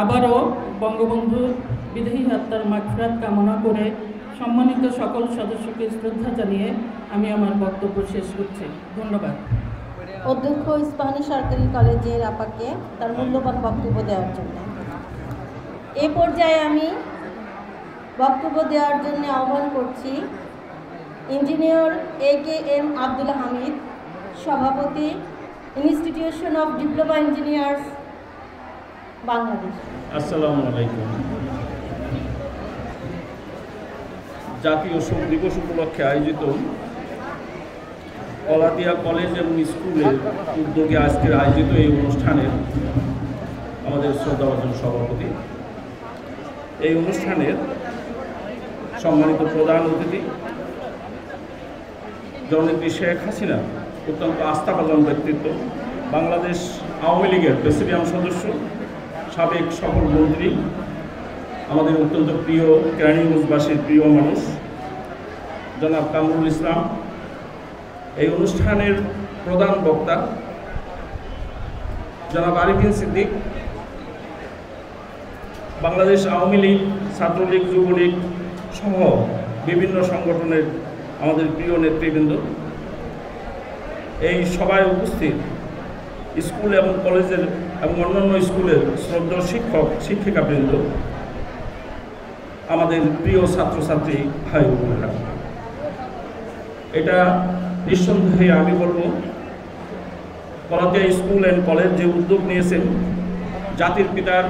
S10: আবারও বঙ্গবন্ধুর বিদেহী আত্মার মাগফিরাত কামনা করে সম্মানিত সকল সদস্যকে শ্রদ্ধা জানিয়ে আমি আমার বক্তব্য শেষ করছি। ধন্যবাদ।
S9: অধ্যক্ষ ইস্পাহানী সরকারি কলেজের আপাকে তার মূল্যবান বক্তব্য দেওয়ার জন্য। এ পর্যায়ে আমি বক্তব্য দেওয়ার জন্য আহ্বান করছি ইঞ্জিনিয়ার AKM আব্দুল হামিদ, সভাপতি, institution of diploma engineers Bangladesh.
S11: আসসালামু আলাইকুম। জাতীয় শোক দিবস উপলক্ষে আয়োজিত কলাতিয়া কলেজ এবং স্কুলের উদ্যোগে আজকের আয়োজিত এই অনুষ্ঠানের আমাদের শ্রদ্ধাভাজন সভাপতি, এই অনুষ্ঠানের সম্মানিত প্রধান অতিথি জননেত্রী শেখ হাসিনা, অত্যন্ত আস্থাভাজন ব্যক্তিত্ব, বাংলাদেশ আওয়ামী লীগের প্রেসিডিয়াম সদস্য, সাবেক সকল মন্ত্রী, আমাদের অত্যন্ত প্রিয় কেরানীগঞ্জবাসীর প্রিয় মানুষ জনাব কামরুল ইসলাম, এই অনুষ্ঠানের প্রধান বক্তা জনাব আরিফিন সিদ্দিক, বাংলাদেশ আওয়ামী লীগ, ছাত্রলীগ, যুবলীগ সহ বিভিন্ন সংগঠনের আমাদের প্রিয় নেতৃবৃন্দ, এই সভায় উপস্থিত স্কুল এবং কলেজের এবং অন্যান্য স্কুলের শ্রদ্ধেয় শিক্ষক শিক্ষিকাবৃন্দ, আমাদের প্রিয় ছাত্রছাত্রী ভাই বোনেরা, এটা নিঃসন্দেহে আমি বলব কলাতিয়া স্কুল অ্যান্ড কলেজ যে উদ্যোগ নিয়েছেন জাতির পিতার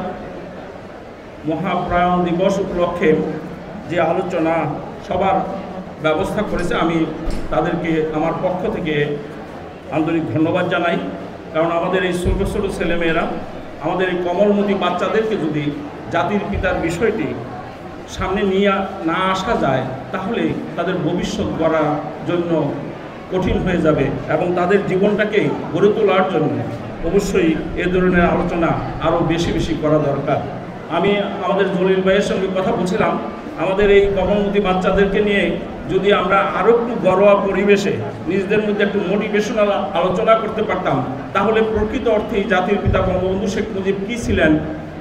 S11: মহাপ্রয়াণ দিবস উপলক্ষে যে আলোচনা সবার ব্যবস্থা করেছে, আমি তাদেরকে আমার পক্ষ থেকে আন্তরিক ধন্যবাদ জানাই। কারণ আমাদের এই ছোটো ছোটো ছেলেমেয়েরা, আমাদের এই কমলমতি বাচ্চাদেরকে যদি জাতির পিতার বিষয়টি সামনে নিয়ে না আসা যায়, তাহলে তাদের ভবিষ্যৎ গড়ার জন্য কঠিন হয়ে যাবে এবং তাদের জীবনটাকে গড়ে তোলার জন্য অবশ্যই এ ধরনের আলোচনা আরও বেশি বেশি করা দরকার। আমি আমাদের জলিল ভাইয়ের সঙ্গে কথা বলছিলাম, আমাদের এই কমলমতি বাচ্চাদেরকে নিয়ে যদি আমরা আরও একটু ঘরোয়া পরিবেশে নিজেদের মধ্যে একটু মোটিভেশনাল আলোচনা করতে পারতাম, তাহলে প্রকৃত অর্থেই জাতির পিতা বঙ্গবন্ধু শেখ মুজিব কী ছিলেন,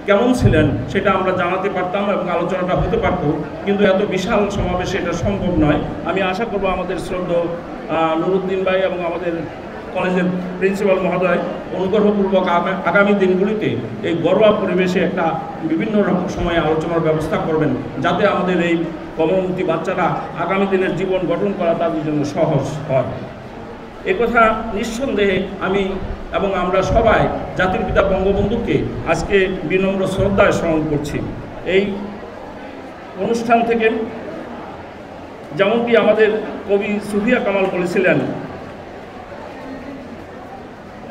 S11: কেমন ছিলেন, সেটা আমরা জানাতে পারতাম এবং আলোচনাটা হতে পারত। কিন্তু এত বিশাল সমাবেশে এটা সম্ভব নয়। আমি আশা করব আমাদের শ্রদ্ধেয় নুরুদ্দিন ভাই এবং আমাদের কলেজের প্রিন্সিপাল মহোদয় অনুগ্রহপূর্বক আগামী দিনগুলিতে এই ঘরোয়া পরিবেশে একটা বিভিন্ন রকম সময়ে আলোচনার ব্যবস্থা করবেন, যাতে আমাদের এই কমলমতি বাচ্চারা আগামী দিনের জীবন গঠন করা তাদের জন্য সহজ হয়। একথা নিঃসন্দেহে আমি এবং আমরা সবাই জাতির পিতা বঙ্গবন্ধুকে আজকে বিনম্র শ্রদ্ধায় স্মরণ করছি। এই অনুষ্ঠান থেকে যেমনটি আমাদের কবি সুফিয়া কামাল বলেছিলেন,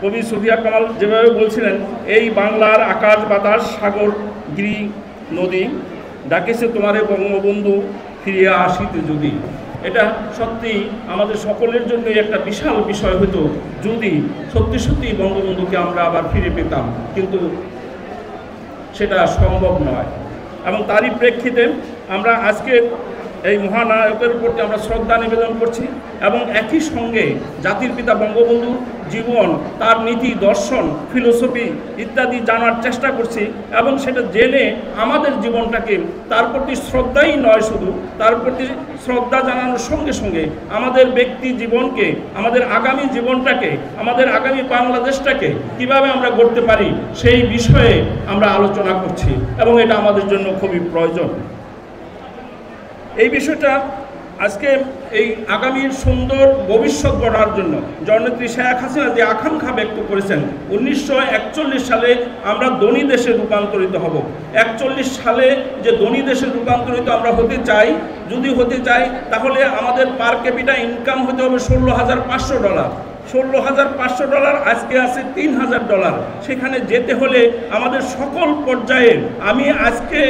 S11: কবি সুফিয়া কামাল যেভাবে বলছিলেন, এই বাংলার আকাশ বাতাস সাগর গিরি নদী ডাকেছে তোমারে বঙ্গবন্ধু ফিরিয়া আসিতে যদি। এটা সত্যি আমাদের সকলের জন্যই একটা বিশাল বিষয় হতো যদি সত্যি সত্যি বঙ্গবন্ধুকে আমরা আবার ফিরে পেতাম, কিন্তু সেটা সম্ভব নয়। এবং তারই প্রেক্ষিতে আমরা আজকে এই মহানায়কের প্রতি আমরা শ্রদ্ধা নিবেদন করছি এবং একই সঙ্গে জাতির পিতা বঙ্গবন্ধুর জীবন, তার নীতি, দর্শন, ফিলোসফি ইত্যাদি জানার চেষ্টা করছি এবং সেটা জেনে আমাদের জীবনটাকে তার প্রতি শ্রদ্ধাই নয়, শুধু তার প্রতি শ্রদ্ধা জানানোর সঙ্গে সঙ্গে আমাদের ব্যক্তি জীবনকে, আমাদের আগামী জীবনটাকে, আমাদের আগামী বাংলাদেশটাকে কিভাবে আমরা গড়তে পারি সেই বিষয়ে আমরা আলোচনা করছি এবং এটা আমাদের জন্য খুবই প্রয়োজন। এই বিষয়টা আজকে এই আগামীর সুন্দর ভবিষ্যৎ গড়ার জন্য জননেত্রী শেখ হাসিনা যে আকাঙ্ক্ষা ব্যক্ত করেছেন, 1941 সালে আমরা ধনী দেশে রূপান্তরিত হব। 41 সালে যে ধনী দেশে রূপান্তরিত আমরা হতে চাই, যদি হতে চাই তাহলে আমাদের পার ক্যাপিটা ইনকাম হতে হবে $16,500। $16,500 আজকে আছে $3,000। সেখানে যেতে হলে আমাদের সকল পর্যায়ে, আমি আজকে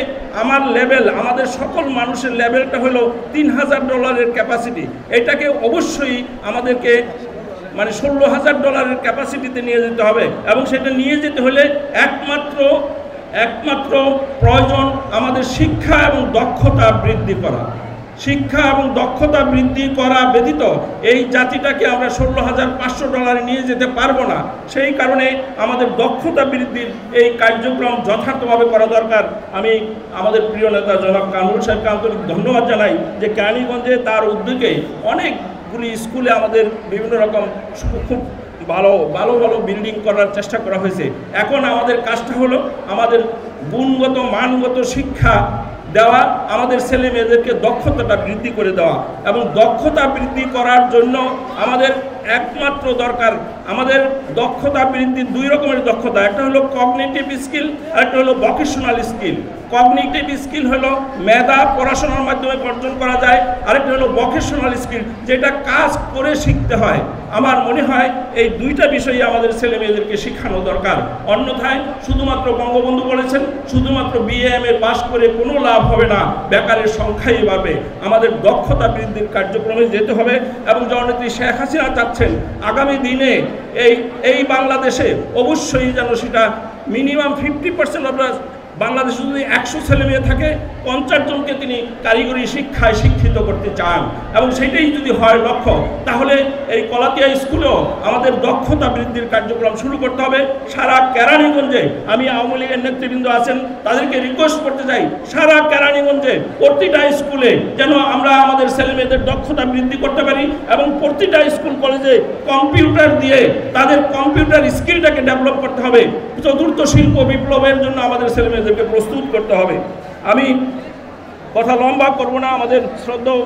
S11: আমার লেভেল, আমাদের সকল মানুষের লেভেলটা হলো $3,000 ক্যাপাসিটি। এটাকে অবশ্যই আমাদেরকে মানে $16,000 ক্যাপাসিটিতে নিয়ে যেতে হবে এবং সেটা নিয়ে যেতে হলে একমাত্র প্রয়োজন আমাদের শিক্ষা এবং দক্ষতা বৃদ্ধি করা। শিক্ষা এবং দক্ষতা বৃদ্ধি করা ব্যতীত এই জাতিটাকে আমরা $16,500 নিয়ে যেতে পারবো না। সেই কারণে আমাদের দক্ষতা বৃদ্ধির এই কার্যক্রম যথার্থভাবে করা দরকার। আমি আমাদের প্রিয় নেতা জনাব কামরুল সাহেবকে আন্তরিক ধন্যবাদ জানাই যে কেরানীগঞ্জে তার উদ্যোগে অনেকগুলি স্কুলে আমাদের বিভিন্ন রকম খুব ভালো বিল্ডিং করার চেষ্টা করা হয়েছে। এখন আমাদের কাজটা হলো আমাদের গুণগত মানগত শিক্ষা দেওয়া, আমাদের ছেলে মেয়েদেরকে দক্ষতাটা বৃদ্ধি করে দেওয়া এবং দক্ষতা বৃদ্ধি করার জন্য আমাদের একমাত্র দরকার, আমাদের দক্ষতা বৃদ্ধির দুই রকমের দক্ষতা, একটা হলো কগনিটিভ স্কিল আর একটা হলো ভোকেশনাল স্কিল। কগনিটিভ স্কিল হলো মেধা পড়াশোনার মাধ্যমে অর্জন করা যায়, আরেকটা হলো ভোকেশনাল স্কিল যেটা কাজ করে শিখতে হয়। আমার মনে হয় এই দুইটা বিষয়ে আমাদের ছেলে মেয়েদেরকে শেখানো দরকার। অন্যথায় শুধুমাত্র বঙ্গবন্ধু বলেছেন শুধুমাত্র BA/MA পাস করে কোনো লাভ হবে না, বেকারের সংখ্যাই বাড়বে। আমাদের দক্ষতা বৃদ্ধির কার্যক্রমে যেতে হবে এবং জননেত্রী শেখ হাসিনা চাচ্ছেন আগামী দিনে এই বাংলাদেশে অবশ্যই যেন সেটা মিনিমাম 50% আমরা বাংলাদেশে যদি 100 ছেলে মেয়ে থাকে 50 জনকে তিনি কারিগরি শিক্ষায় শিক্ষিত করতে চান এবং সেটাই যদি হয় লক্ষ্য, তাহলে এই কলাতিয়া স্কুলেও আমাদের দক্ষতা বৃদ্ধির কার্যক্রম শুরু করতে হবে। সারা কেরানীগঞ্জে আমি আওয়ামী লীগের নেতৃবৃন্দ আছেন তাদেরকে রিকোয়েস্ট করতে চাই, সারা কেরানীগঞ্জে প্রতিটা স্কুলে যেন আমরা আমাদের ছেলে মেয়েদের দক্ষতা বৃদ্ধি করতে পারি এবং প্রতিটা স্কুল কলেজে কম্পিউটার দিয়ে তাদের কম্পিউটার স্কিলটাকে ডেভেলপ করতে হবে। চতুর্থ শিল্প বিপ্লবের জন্য আমাদের ছেলে মেয়েদেরকে প্রস্তুত করতে হবে। আমি কথা লম্বা করব না, আমাদের শ্রদ্ধেয়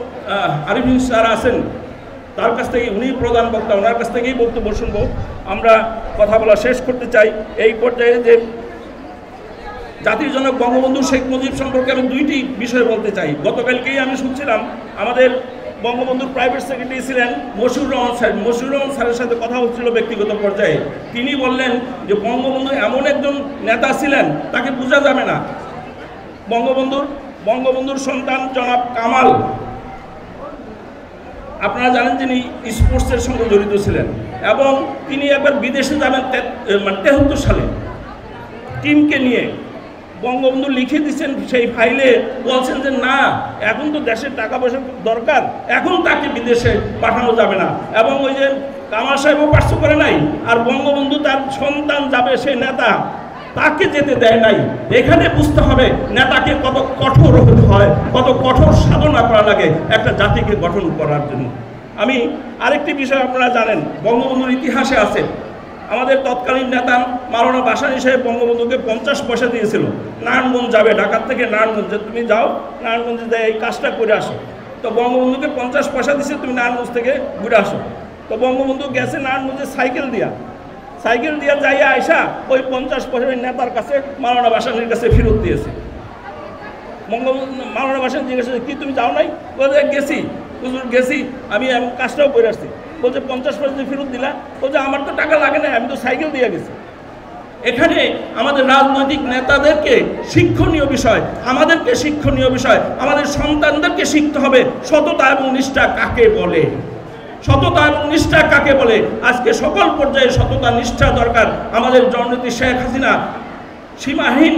S11: আরিফিন স্যার আছেন, তার কাছ থেকে, উনি প্রধান বক্তা, ওনার কাছ থেকেই বক্তব্য শুনবো। আমরা কথা বলা শেষ করতে চাই এই পর্যায়ে যে জাতির জনক বঙ্গবন্ধু শেখ মুজিব সম্পর্কে আমি দুইটি বিষয় বলতে চাই। গতকালকেই আমি শুনছিলাম আমাদের বঙ্গবন্ধুর প্রাইভেট সেক্রেটারি ছিলেন মশিউর রহমান স্যার। মশিউর রহমান স্যারের সাথে কথা হচ্ছিল ব্যক্তিগত পর্যায়ে। তিনি বললেন যে বঙ্গবন্ধু এমন একজন নেতা ছিলেন তাকে বোঝা যাবে না। বঙ্গবন্ধুর সন্তান জনাব কামাল, আপনারা জানেন তিনি স্পোর্টসের সঙ্গে জড়িত ছিলেন এবং তিনি একবার বিদেশে যাবেন 73 সালে টিমকে নিয়ে। বঙ্গবন্ধু লিখে দিচ্ছেন সেই ফাইলে, বলছেন যে না, এখন তো দেশের টাকা পয়সা দরকার, এখন তাকে বিদেশে পাঠানো যাবে না। এবং ওই যে কামাল সাহেবও পার্শ্ব করে নাই, আর বঙ্গবন্ধু তার সন্তান যাবে সেই নেতা, তাকে যেতে দেয় নাই। এখানে বুঝতে হবে নেতাকে কত কঠোর হতে হয়, কত কঠোর সাধনা করা লাগে একটা জাতিকে গঠন করার জন্য। আমি আরেকটি বিষয় আপনারা জানেন, বঙ্গবন্ধুর ইতিহাসে আছে আমাদের তৎকালীন নেতা মাওলানা ভাসানী সাহেব বঙ্গবন্ধুকে 50 পয়সা দিয়েছিল। নারায়ণগঞ্জ যাবে, ঢাকা থেকে নারায়ণগঞ্জে তুমি যাও, নারায়ণগঞ্জে যাই এই কাজটা করে আসো। তো বঙ্গবন্ধুকে 50 পয়সা দিয়েছে, তুমি নারায়ণগঞ্জ থেকে ঘুরে আসো। তো বঙ্গবন্ধু গেছে নারায়ণগঞ্জে সাইকেল দিয়া যাইয়া আয়সা ওই 50 পয়সা নেতার কাছে মাওলানা ভাসানীর কাছে ফেরত দিয়েছে। মাওলানা ভাসানী জিজ্ঞেস কি তুমি যাও নাই? বলছে গেছি হুজুর, গেছি, আমি কাজটাও করে আসছি। বলছে 50 পয়সা ফেরত দিলা? বলছে আমার তো টাকা লাগে না, আমি তো সাইকেল দিয়ে গেছি। এখানে আমাদের রাজনৈতিক নেতাদেরকে শিক্ষণীয় বিষয়, আমাদেরকে শিক্ষণীয় বিষয়, আমাদের সন্তানদেরকে শিখতে হবে সততা এবং নিষ্ঠা কাকে বলে। সততা এবং নিষ্ঠা কাকে বলে? আজকে সকল পর্যায়ে সততা নিষ্ঠা দরকার। আমাদের জননেত্রী শেখ হাসিনা সীমাহীন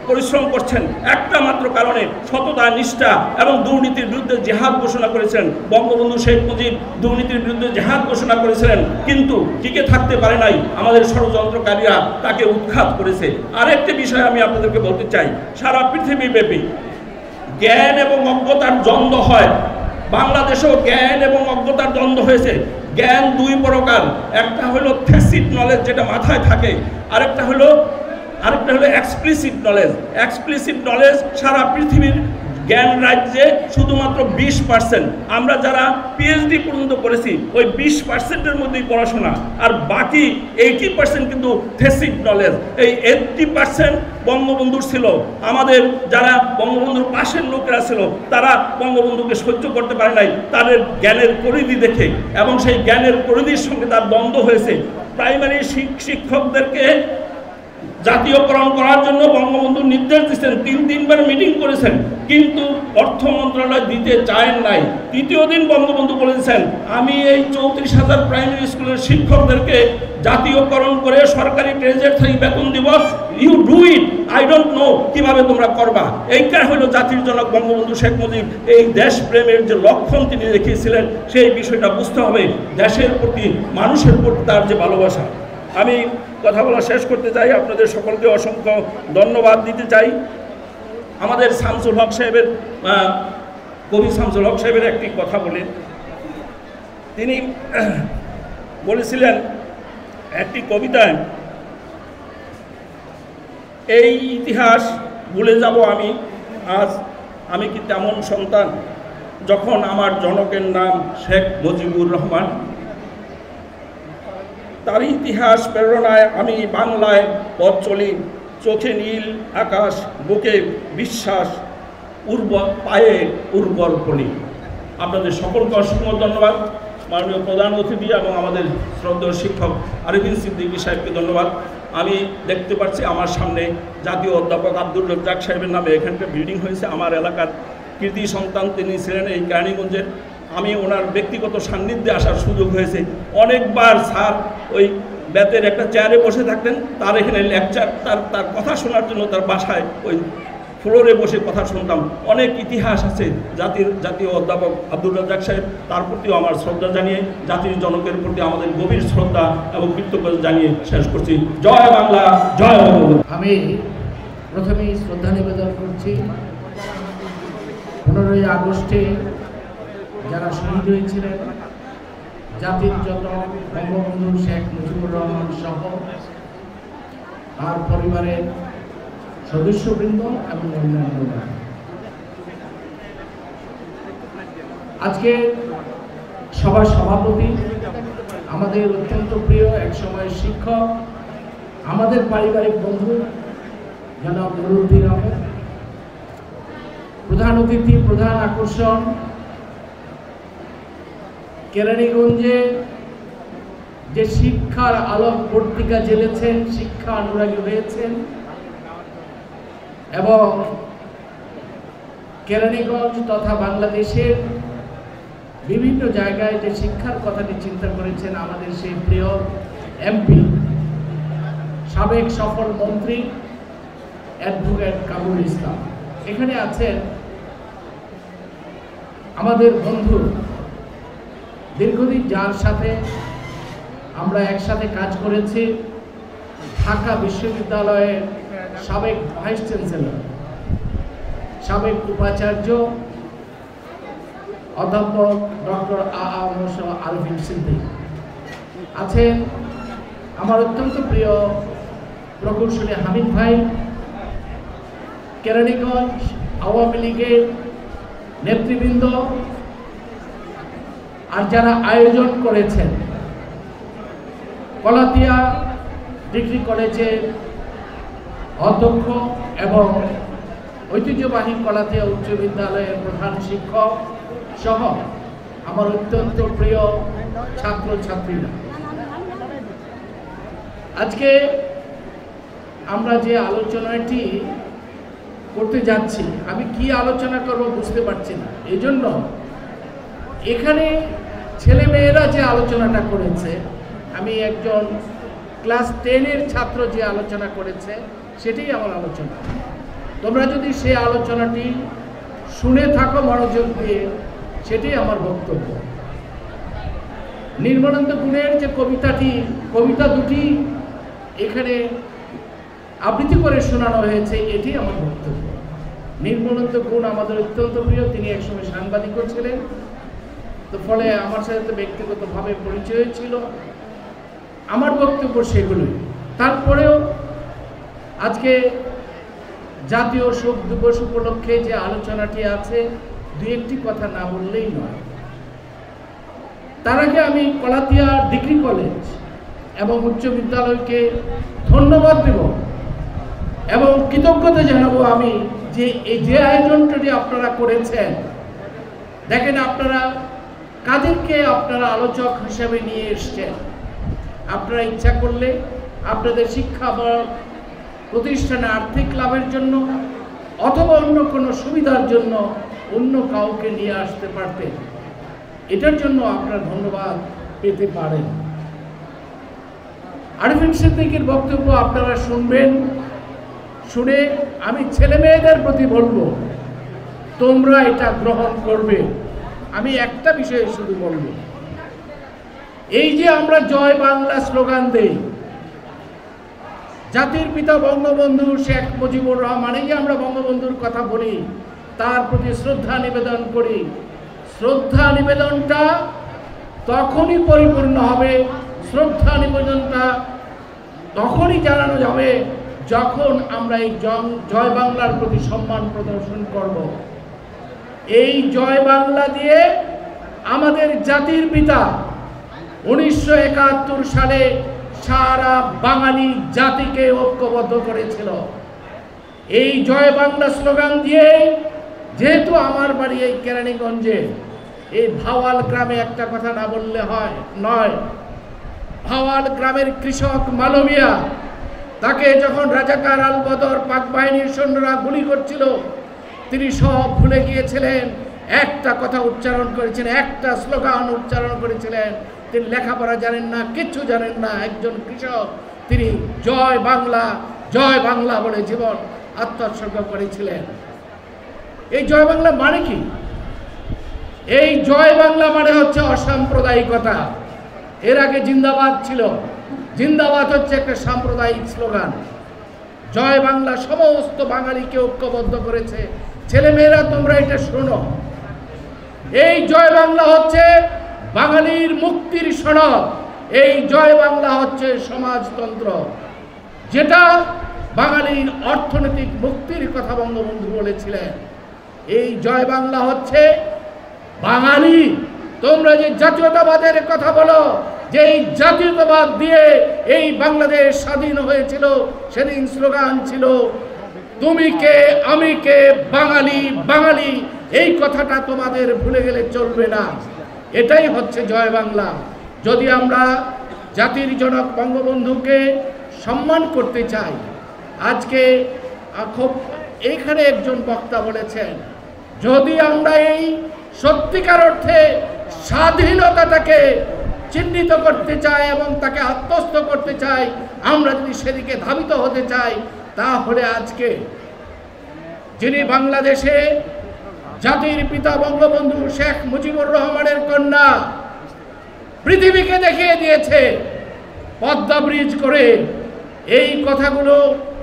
S11: পরিশ্রম করছেন একটা মাত্র কারণে, সততা নিষ্ঠা এবং দুর্নীতির বিরুদ্ধে জেহাদ ঘোষণা করেছেন। বঙ্গবন্ধু শেখ মুজিব দুর্নীতির বিরুদ্ধে জেহাদ ঘোষণা করেছিলেন, কিন্তু টিকে থাকতে পারে নাই, আমাদের ষড়যন্ত্রকারীরা তাকে উৎখাত করেছে। আরেকটি বিষয় আমি আপনাদেরকে বলতে চাই, সারা পৃথিবীব্যাপী জ্ঞান এবং অজ্ঞতার দ্বন্দ্ব হয়। বাংলাদেশেও জ্ঞান এবং অজ্ঞতার দ্বন্দ্ব হয়েছে। জ্ঞান দুই প্রকার, একটা হলো থিসিস নলেজ যেটা মাথায় থাকে, আরেকটা হলো এক্সপ্লিসিট নলেজ। এক্সপ্লিসিট নলেজ সারা পৃথিবীর জ্ঞান রাজ্যে শুধুমাত্র 20%। আমরা যারা পিএইচডি পর্যন্ত করেছি ওই 20%-এর মধ্যেই পড়াশোনা, আর বাকি 80% কিন্তু থিসিস নলেজ। এই 80% বঙ্গবন্ধুর ছিল। আমাদের যারা বঙ্গবন্ধুর পাশের লোকেরা ছিল তারা বঙ্গবন্ধুকে সহ্য করতে পারে নাই তাদের জ্ঞানের পরিধি দেখে, এবং সেই জ্ঞানের পরিধির সঙ্গে তার দ্বন্দ্ব হয়েছে। প্রাইমারি শিক্ষকদেরকে জাতীয়করণ করার জন্য বঙ্গবন্ধু নির্দেশ দিচ্ছেন, 3বার মিটিং করেছেন, কিন্তু অর্থ মন্ত্রণালয় দিতে চায় নাই। তৃতীয় দিন বঙ্গবন্ধু বলেছেন, আমি এই 34,000 প্রাইমারি স্কুলের শিক্ষকদেরকে জাতীয়করণ করে সরকারি ট্রেজার থেকে বেতন দিব, you do it, I don't know কিভাবে তোমরা করবা। এইটা হলো জাতির জনক বঙ্গবন্ধু শেখ মুজিব। এই দেশপ্রেমের যে লক্ষণ তিনি দেখিয়েছিলেন সেই বিষয়টা বুঝতে হবে, দেশের প্রতি মানুষের প্রতি তার যে ভালোবাসা। আমি কথা বলা শেষ করতে চাই, আপনাদের সকলকে অসংখ্য ধন্যবাদ দিতে চাই। আমাদের শামসুল হক সাহেবের, কবি শামসুল হক সাহেবের একটি কথা বলে, তিনি বলেছিলেন একটি কবিতায়, এই ইতিহাস ভুলে যাব আমি আজ, আমি কি তেমন সন্তান যখন আমার জনকের নাম শেখ মুজিবুর রহমান। তার ইতিহাস প্রেরণায় আমি বাংলায় পথ চলি, চোখে নীল আকাশ, বুকে বিশ্বাস, পায়ে উর্বর করি। আপনাদের সকলকে অসংখ্য ধন্যবাদ। মাননীয় প্রধান অতিথি এবং আমাদের শ্রদ্ধেয় শিক্ষক আরিফিন সিদ্দিকী সাহেবকে ধন্যবাদ। আমি দেখতে পাচ্ছি আমার সামনে জাতীয় অধ্যাপক আব্দুর রাজ্জাক সাহেবের নামে এখানকার বিল্ডিং হয়েছে। আমার এলাকার কৃতি সন্তান তিনি ছিলেন এই কেরানীগঞ্জের। আমি ওনার ব্যক্তিগত সান্নিধ্যে আসার সুযোগ হয়েছে অনেকবার। স্যার ওই বেতের একটা চেয়ারে বসে থাকতেন, তার এখানে লেকচার, তার কথা শোনার জন্য তার বাসায় ওই ফ্লোরে বসে কথা শুনতাম। অনেক ইতিহাস আছে জাতীয় অধ্যাপক আব্দুর রাজ্জাক সাহেব, তার প্রতিও আমার শ্রদ্ধা জানিয়ে, জাতির জনকের প্রতি আমাদের গভীর শ্রদ্ধা এবং কৃতজ্ঞতা জানিয়ে শেষ করছি। জয় বাংলা, জয় বঙ্গবন্ধু।
S12: আমি প্রথমেই শ্রদ্ধা নিবেদন করছি 15ই আগস্টে যারা শহীদ হয়েছিলেন, জাতির জনক বঙ্গবন্ধু শেখ মুজিবুর রহমান সহ তার পরিবারের সদস্যবৃন্দ এবং অন্যান্যরা। আজকে সভার সভাপতি, আমাদের অত্যন্ত প্রিয় একসময়ের শিক্ষক, আমাদের পারিবারিক বন্ধু জনাব নুরুদ্দিন আহমেদ, প্রধান অতিথি, প্রধান আকর্ষণ কেরানীগঞ্জে যে শিক্ষার আলোক পত্রিকা জ্বেলেছেন, শিক্ষা অনুরাগী হয়েছেন এবং কেরানীগঞ্জ তথা বাংলাদেশের বিভিন্ন জায়গায় যে শিক্ষার কথাটি চিন্তা করেছেন আমাদের সেই প্রিয় এমপি, সাবেক সফল মন্ত্রী অ্যাডভোকেট কামরুল ইসলাম। এখানে আছেন আমাদের বন্ধু, দীর্ঘদিন যার সাথে আমরা একসাথে কাজ করেছি, ঢাকা বিশ্ববিদ্যালয়ের সাবেক ভাইস চ্যান্সেলর, সাবেক উপাচার্য অধ্যাপক ডক্টর আরফিন সিদ্দিক আছেন, আমার অত্যন্ত প্রিয় প্রকৌশলী হামিদ ভাই, কেরানীগঞ্জ আওয়ামী লীগের নেতৃবৃন্দ, আর যারা আয়োজন করেছেন কলাতিয়া ডিগ্রি কলেজের অধ্যক্ষ এবং ঐতিহ্যবাহী কলাতিয়া উচ্চ বিদ্যালয়ের প্রধান শিক্ষক সহ আমার অত্যন্ত প্রিয় ছাত্রছাত্রীরা, আজকে আমরা যে আলোচনাটি করতে যাচ্ছি, আমি কি আলোচনা করব বুঝতে পারছি না। এই জন্য এখানে ছেলেমেয়েরা যে আলোচনাটা করেছে, আমি একজন ক্লাস 10-এর ছাত্র যে আলোচনা করেছে সেটাই আমার আলোচনা। তোমরা যদি সেই আলোচনাটি শুনে থাকো মনোযোগ দিয়ে, সেটাই আমার বক্তব্য। নির্মলানন্দ গুণের যে কবিতা দুটি এখানে আবৃত্তি করে শোনানো হয়েছে, এটি আমার বক্তব্য। নির্মলানন্দ গুণ আমাদের অত্যন্ত প্রিয়, তিনি একসময় সাংবাদিকও ছিলেন, তো ফলে আমার সাথে তো ব্যক্তিগতভাবে পরিচয় ছিল। আমার বক্তব্য সেগুলোই। তারপরেও আজকে জাতীয় শোক দিবস উপলক্ষে যে আলোচনাটি আছে, দু একটি কথা না বললেই নয়। তার আগে আমি কলাতিয়া ডিগ্রি কলেজ এবং উচ্চ বিদ্যালয়কে ধন্যবাদ দেব এবং কৃতজ্ঞতা জানাবো আমি যে এই যে আয়োজনটি আপনারা করেছেন। দেখেন আপনারা কাদেরকে আপনারা আলোচক হিসেবে নিয়ে এসছেন। আপনারা ইচ্ছা করলে আপনাদের শিক্ষা বা প্রতিষ্ঠানে আর্থিক লাভের জন্য অথবা অন্য কোনো সুবিধার জন্য অন্য কাউকে নিয়ে আসতে পারতেন, এটার জন্য আপনারা ধন্যবাদ পেতে পারেন। আরফিন সিদ্দিকের বক্তব্য আপনারা শুনবেন, শুনে আমি ছেলে মেয়েদের প্রতি বলবো তোমরা এটা গ্রহণ করবে। আমি একটা বিষয়ে শুধু বলবো, এই যে আমরা জয় বাংলা স্লোগান দেই, জাতির পিতা বঙ্গবন্ধু শেখ মুজিবুর রহমান, এই যে আমরা বঙ্গবন্ধুর কথা বলি, তার প্রতি শ্রদ্ধা নিবেদন করি। শ্রদ্ধা নিবেদনটা তখনই পরিপূর্ণ হবে, শ্রদ্ধা নিবেদনটা তখনই জানানো যাবে যখন আমরা এই জয় বাংলার প্রতি সম্মান প্রদর্শন করব। এই জয় বাংলা দিয়ে আমাদের জাতির পিতা 1971 সালে সারা বাঙালি জাতিকে ঐক্যবদ্ধ করেছিল। এই জয় বাংলা স্লোগান দিয়ে, যেহেতু আমার বাড়ি এই কেরানীগঞ্জে, এই ভাওয়াল গ্রামে একটা কথা না বললে নয়। ভাওয়াল গ্রামের কৃষক মালবিয়া, তাকে যখন রাজাকার আল বদর পাক বাহিনীর সৈন্যরা গুলি করছিল, তিনি সব ভুলে গিয়েছিলেন, একটা কথা উচ্চারণ করেছেন, একটা স্লোগান উচ্চারণ করেছিলেন। তিনি লেখাপড়া জানেন না, কিচ্ছু জানেন না, একজন কৃষক, তিনি জয় বাংলা বলে জীবন আত্মোৎসর্গ করেছিলেন। এই জয় বাংলা মানে কি? এই জয় বাংলা মানে হচ্ছে অসাম্প্রদায়িকতা। এর আগে জিন্দাবাদ ছিল, জিন্দাবাদ হচ্ছে একটা সাম্প্রদায়িক স্লোগান। জয় বাংলা সমস্ত বাঙালিকে ঐক্যবদ্ধ করেছে। ছেলেমেয়েরা তোমরা এটা শোনো, এই জয় বাংলা হচ্ছে বাঙালির মুক্তির সনদ। এই জয় বাংলা হচ্ছে সমাজতন্ত্র, যেটা বাঙালির অর্থনৈতিক মুক্তির কথা বঙ্গবন্ধু বলেছিলেন। এই জয় বাংলা হচ্ছে বাঙালি তোমরা যে জাতীয়তাবাদের কথা বলো, যে এই জাতীয়তাবাদ দিয়ে এই বাংলাদেশ স্বাধীন হয়েছিল, সেদিন স্লোগান ছিল তুমি কে আমি কে বাঙালি বাঙালি। এই কথাটা তোমাদের ভুলে গেলে চলবে না। এটাই হচ্ছে জয় বাংলা। যদি আমরা জাতির জনক বঙ্গবন্ধুকে সম্মান করতে চাই, আজকে খুব এইখানে একজন বক্তা বলেছেন, যদি আমরা এই সত্যিকার অর্থে স্বাধীনতাটাকে চিহ্নিত করতে চাই এবং তাকে আত্মস্থ করতে চাই, আমরা যদি সেদিকে ধাবিত হতে চাই, তাহলে আজকে যিনি বাংলাদেশে জাতির পিতা বঙ্গবন্ধু শেখ মুজিবুর রহমানের কন্যা পৃথিবীকে দেখিয়ে দিয়েছে পদ্মা ব্রিজ করে, এই কথাগুলো,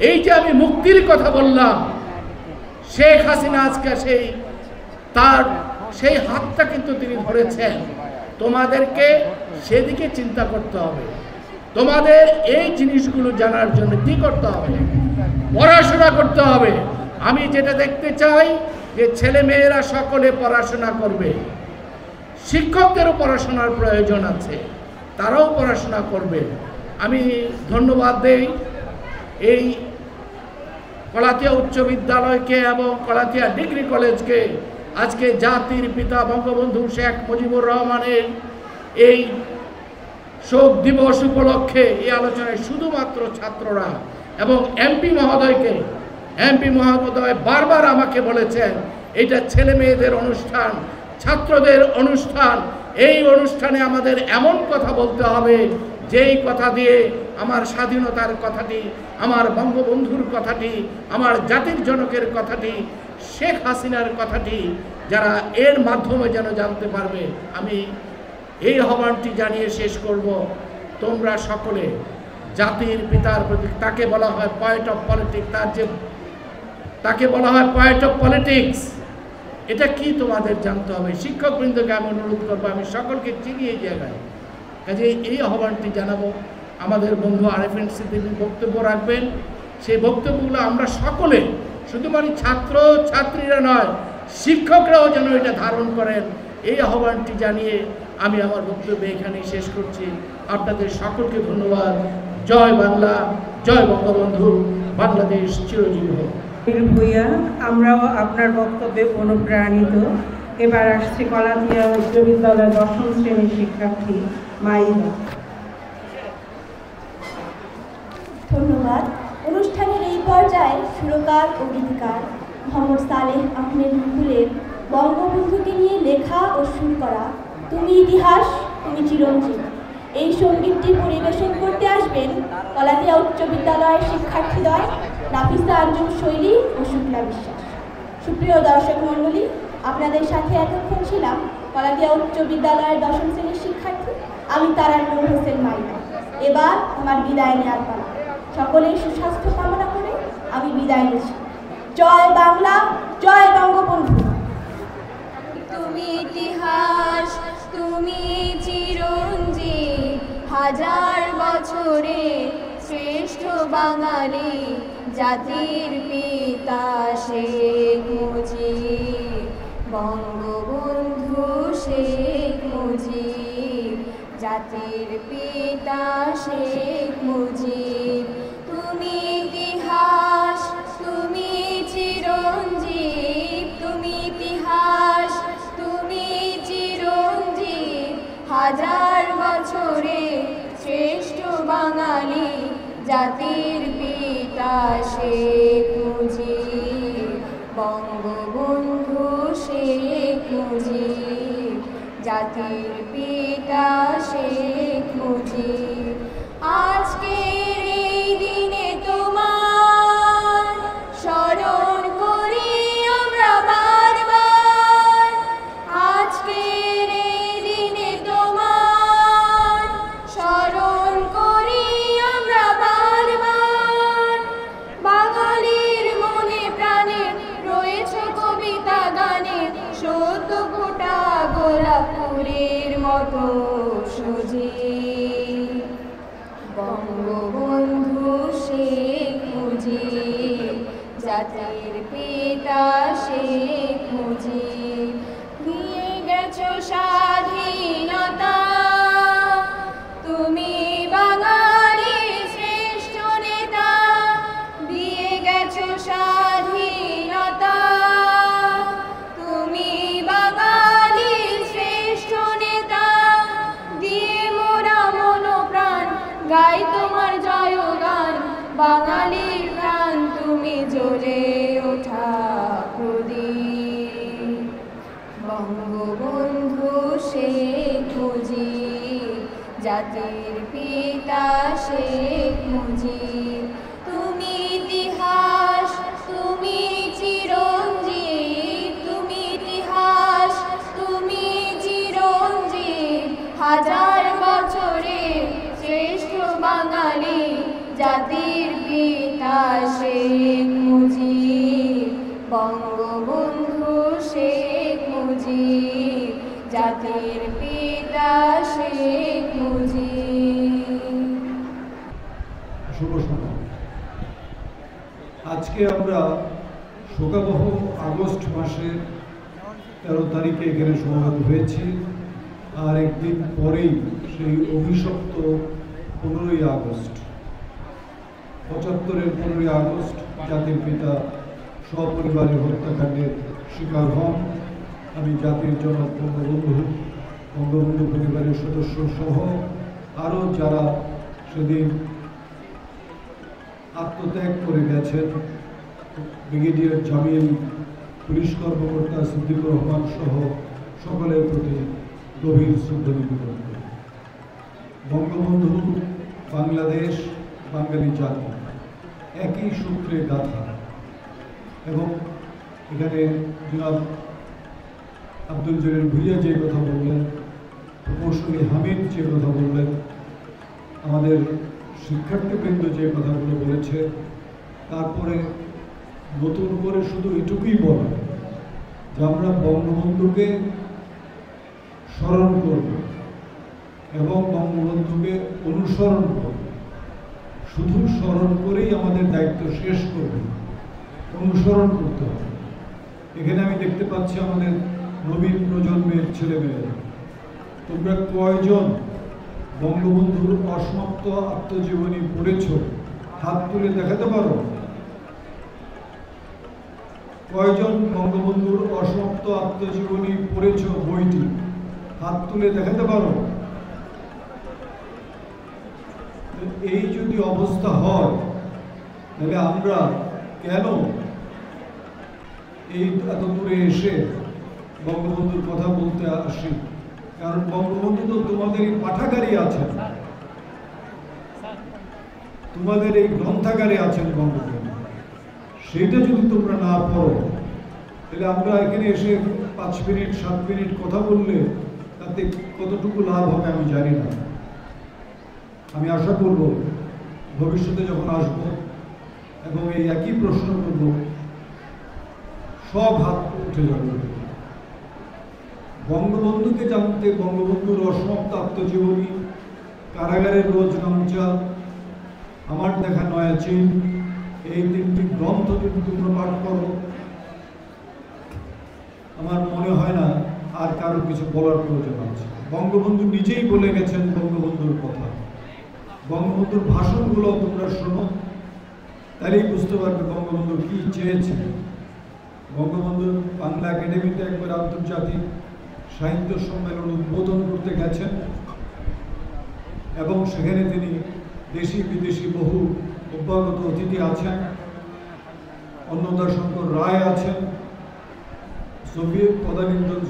S12: এই যে আমি মুক্তির কথা বললাম, শেখ হাসিনা আজকে সেই হাতটা কিন্তু তিনি ধরেছেন। তোমাদেরকে সেদিকে চিন্তা করতে হবে। তোমাদের এই জিনিসগুলো জানার জন্য কি করতে হবে? পড়াশোনা করতে হবে। আমি যেটা দেখতে চাই যে ছেলে মেয়েরা সকলে পড়াশোনা করবে। শিক্ষকদেরও পড়াশোনার প্রয়োজন আছে, তারাও পড়াশোনা করবে। আমি ধন্যবাদ দেই এই কলাতিয়া উচ্চ বিদ্যালয়কে এবং কলাতিয়া ডিগ্রি কলেজকে, আজকে জাতির পিতা বঙ্গবন্ধু শেখ মুজিবুর রহমানের এই শোক দিবস উপলক্ষে এই আলোচনায় শুধুমাত্র ছাত্ররা এবং এমপি মহোদয় বারবার আমাকে বলেছেন এটা ছেলে মেয়েদের অনুষ্ঠান, ছাত্রদের অনুষ্ঠান। এই অনুষ্ঠানে আমাদের এমন কথা বলতে হবে যেই কথা দিয়ে আমার স্বাধীনতার কথাটি, আমার বঙ্গবন্ধুর কথাটি, আমার জাতির জনকের কথাটি, শেখ হাসিনার কথাটি যারা এর মাধ্যমে যেন জানতে পারবে। আমি এই আহ্বানটি জানিয়ে শেষ করব, তোমরা সকলে জাতির পিতার প্রতি, তাকে বলা হয় পয়েন্ট অফ পলিটিক্স, তাকে বলা হয় পয়েন্ট অফ পলিটিক্স, এটা কি তোমাদের জানতে হবে। শিক্ষকবৃন্দকে আমি অনুরোধ করবো, আমি সকলকে চিনি এই জায়গায়, কাজে এই আহ্বানটি জানাবো। আমাদের বন্ধু আরেফিন সিদ্দিকী বক্তব্য রাখবেন, সেই বক্তব্যগুলো আমরা সকলে, শুধুমাত্র ছাত্র ছাত্রীরা নয়, শিক্ষকরাও যেন এটা ধারণ করেন, এই আহ্বানটি জানিয়ে আমি আমার বক্তব্য এখানেই শেষ করছি। আপনাদের সকলকে ধন্যবাদ। জয় বাংলা, জয় বঙ্গবন্ধু, বাংলাদেশ চিরজীবী হোক।
S9: ভূঁইয়া, আমরাও আপনার বক্তব্যে অনুপ্রাণিত। এবার আসছে কলাতিয়া উচ্চ বিদ্যালয়ের 10ম শ্রেণীর শিক্ষার্থী মাইদা।
S2: ধন্যবাদ। অনুষ্ঠানের এই পর্যায়ে সুরকার ও গীতিকার মোহাম্মদ সালেহ আহমেদ রুহুলের বঙ্গবন্ধুকে নিয়ে লেখা ও সুর করা তুমি ইতিহাস তুমি চিরঞ্জীব এই সঙ্গীতটি পরিবেশন করতে আসবেন কলাতিয়া উচ্চ বিদ্যালয়ের শিক্ষার্থীদ্বয় নাফিসা আঞ্জুম শৈলী ও শুক্লা বিশ্বাস। সুপ্রিয় দর্শক মণ্ডলী, আপনাদের সাথে এতক্ষণ ছিলাম কলাতিয়া উচ্চ বিদ্যালয়ের 10ম শ্রেণীর শিক্ষার্থী আমি তারান্নুর হোসেন মাইদা। এবার আমার বিদায় নেওয়ার পালা। সকলের সুস্বাস্থ্য কামনা করে আমি বিদায় নিচ্ছি। জয় বাংলা, জয় বঙ্গবন্ধু।
S13: তুমি ইতিহাস তুমি চিরঞ্জীব, হাজার বছরে শ্রেষ্ঠ বাঙালি, জাতির পিতা শেখ মুজিব, বঙ্গবন্ধু শেখ মুজিব, জাতির পিতা শেখ মুজিব। তুমি ইতিহাস তুমি চিরঞ্জীব, তুমি ইতিহাস তুমি চিরঞ্জীব, হাজার বছরে শ্রেষ্ঠ বাঙালি, জাতির পিতা শেখ মুজিব, বঙ্গবন্ধু শেখ মুজিব, জাতির পিতা শেখ মুজিব। আজকের এই দিনে তোমার স্মরণ করি আমরা বারবার, আজকের এই দিনে তোমার স্মরণ করি আমরা বারবার। বাঙালির মনে প্রাণে রয়েছে কবিতা গানে, সদ্য ফোটা গোলাপ ফুলের মতো সজীব, বঙ্গবন্ধু শেখ মুজিব, জাতির পিতা শেখ মুজিব। দিয়ে গেছো স্বাধীন বাঙালির প্রাণ তুমি জ্বলে ওঠা প্রদীপ। বঙ্গবন্ধু শেখ মুজিব, জাতির পিতা শেখ মুজিব, তুমি ইতিহাস, তুমি চিরঞ্জীব, তুমি ইতিহাস, তুমি চিরঞ্জীব, হাজার বছরে শ্রেষ্ঠ বাঙালি, জাতির পিতা শেখ মুজিব। বঙ্গবন্ধু শেখ মুজিব, জাতির পিতা শেখ মুজিব।
S14: শুভ সকাল। আজকে আমরা শোকাবহ আগস্ট মাসের 13 তারিখে এখানে সমবেত হয়েছি, আর একদিন পরেই সেই অভিশপ্ত 15ই আগস্ট। 75-এর 15ই আগস্ট জাতির পিতা সপরিবারে হত্যাকাণ্ডের শিকার হন। আমি জাতির জনক বঙ্গবন্ধু পরিবারের সদস্য সহ আরও যারা সেদিন আত্মত্যাগ করে গেছেন, ব্রিগেডিয়ার জামিল, পুলিশ কর্মকর্তা সিদ্দিকুর রহমান সহ সকলের প্রতি গভীর শ্রদ্ধা নিবেদন করি। বঙ্গবন্ধু, বাংলাদেশ, বাঙালি জাতি একই সূত্রে গাথা। এবং এখানে জনাব আব্দুল জলিল ভুইয়া যে কথা বললেন, প্রকৌশলী হামিদ যে কথা বললেন, আমাদের শিক্ষার্থীবৃন্দ যে কথাগুলো বলেছে, তারপরে নতুন করে শুধু এটুকুই বলা যে আমরা বঙ্গবন্ধুকে স্মরণ করব এবং বঙ্গবন্ধুকে অনুসরণ করব। শুধু স্মরণ করেই আমাদের দায়িত্ব শেষ করবে, অনুসরণ করতে হবে। এখানে আমি দেখতে পাচ্ছি আমাদের নবীন প্রজন্মের ছেলেমেয়েরা, তোমরা কয়জন বঙ্গবন্ধুর অসমাপ্ত আত্মজীবনী পড়েছ? হাত তুলে দেখাতে পারো। কয়জন বঙ্গবন্ধুর অসমাপ্ত আত্মজীবনী পড়েছ বইটি? হাত তুলে দেখাতে পারো। এই যদি অবস্থা হয়, তাহলে আমরা কেন এই এত দূরে এসে বঙ্গবন্ধুর কথা বলতে আসি? কারণ বঙ্গবন্ধু তো তোমাদের এই পাঠাগারে আছেন, তোমাদের এই গ্রন্থাগারে আছেন বঙ্গবন্ধু। সেটা যদি তোমরা না পড়ো, তাহলে আমরা এখানে এসে 5 মিনিট 7 মিনিট কথা বললে তাতে কতটুকু লাভ হবে আমি জানি না। আমি আশা করব ভবিষ্যতে যখন আসব এবং এই একই প্রশ্ন করব, সব হাত উঠে যাবে। বঙ্গবন্ধুকে জানতে, বঙ্গবন্ধুর অসমাপ্ত আত্মজীবনী, কারাগারের রোজ গামছা, আমার দেখা নয়া চীন, এই 3টি গ্রন্থ যদি তোমরা পাঠ করো, আমার মনে হয় না আর কারো কিছু বলার প্রয়োজন আছে। বঙ্গবন্ধু নিজেই বলে গেছেন বঙ্গবন্ধুর কথা। বঙ্গবন্ধুর ভাষণগুলো তোমরা শোনো, তাহলেই বুঝতে পারবে বঙ্গবন্ধু কি চেয়েছেন। বঙ্গবন্ধু বাংলা একাডেমিতে একবার আন্তর্জাতিক সাহিত্য সম্মেলন উদ্বোধন করতে গেছেন এবং সেখানে তিনি দেশি বিদেশি বহু অভ্যাগত অতিথি আছেন। অন্নদাশঙ্কর রায় আছেন,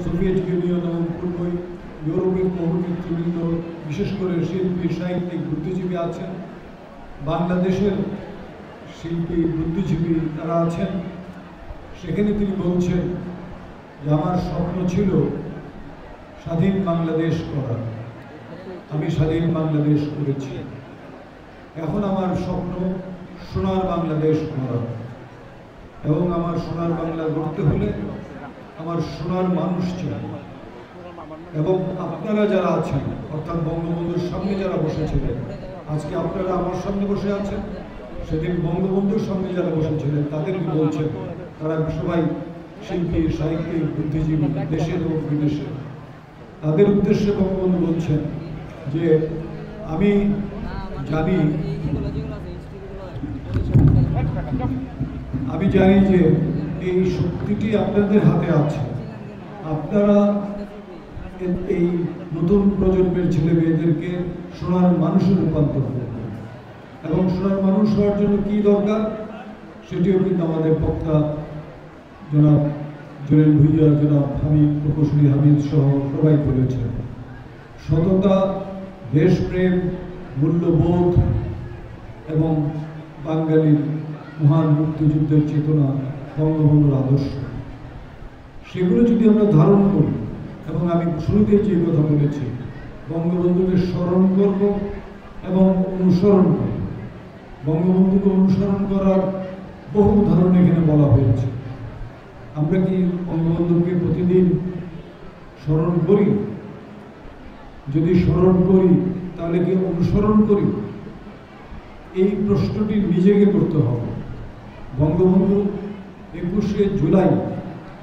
S14: সোভিয়েত ইউনিয়ন এবং পূর্ব ইউরোপের বহু নেতৃবৃন্দ, বিশেষ করে শিল্পী, সাহিত্যিক, বুদ্ধিজীবী আছেন। বাংলাদেশের শিল্পী, বুদ্ধিজীবী তারা আছেন। সেখানে তিনি বলছেন যে আমার স্বপ্ন ছিল স্বাধীন বাংলাদেশ করা, আমি স্বাধীন বাংলাদেশ করেছি। এখন আমার স্বপ্ন সোনার বাংলাদেশ করা, এবং আমার সোনার বাংলা গড়তে হলে আমার সোনার মানুষ চাই। এবং আপনারা যারা আছেন, অর্থাৎ বঙ্গবন্ধুর সামনে যারা বসেছিলেন, আজকে আপনারা আমার সামনে বসে আছেন, সেদিন বঙ্গবন্ধুর সামনে যারা বসেছিলেন তাদেরকে বলছেন, তারা সবাই শিল্পী, সাহিত্যিক, বুদ্ধিজীবী, দেশের এবং বিদেশের। তাদের উদ্দেশ্যে বঙ্গবন্ধু বলছেন যে আমি জানি যে এই শক্তিটি আপনাদের হাতে আছে। আপনারা এই নতুন প্রজন্মের ছেলে মেয়েদেরকে সোনার মানুষে রূপান্তর করবেন। এবং সোনার মানুষ হওয়ার জন্য কী দরকার সেটিও কিন্তু আমাদের বক্তা জনাব জুয়েল ভুইয়া, জনাব হামিদ, প্রকৌশলী হামিদ সহ সবাই বলেছেন। সততা, দেশপ্রেম, মূল্যবোধ এবং বাঙালির মহান মুক্তিযুদ্ধের চেতনা, বঙ্গবন্ধুর আদর্শ, সেগুলো যদি আমরা ধারণ করি এবং আমি শুরুতেই যে কথা বলেছি, বঙ্গবন্ধুকে স্মরণ করব এবং অনুসরণ করব। বঙ্গবন্ধুকে অনুসরণ করার বহু উদাহরণ এখানে বলা হয়েছে। আমরা কি বঙ্গবন্ধুকে প্রতিদিন স্মরণ করি? যদি স্মরণ করি তাহলে কি অনুসরণ করি? এই প্রশ্নটি নিজেকে করতে হবে। বঙ্গবন্ধু 21শে জুলাই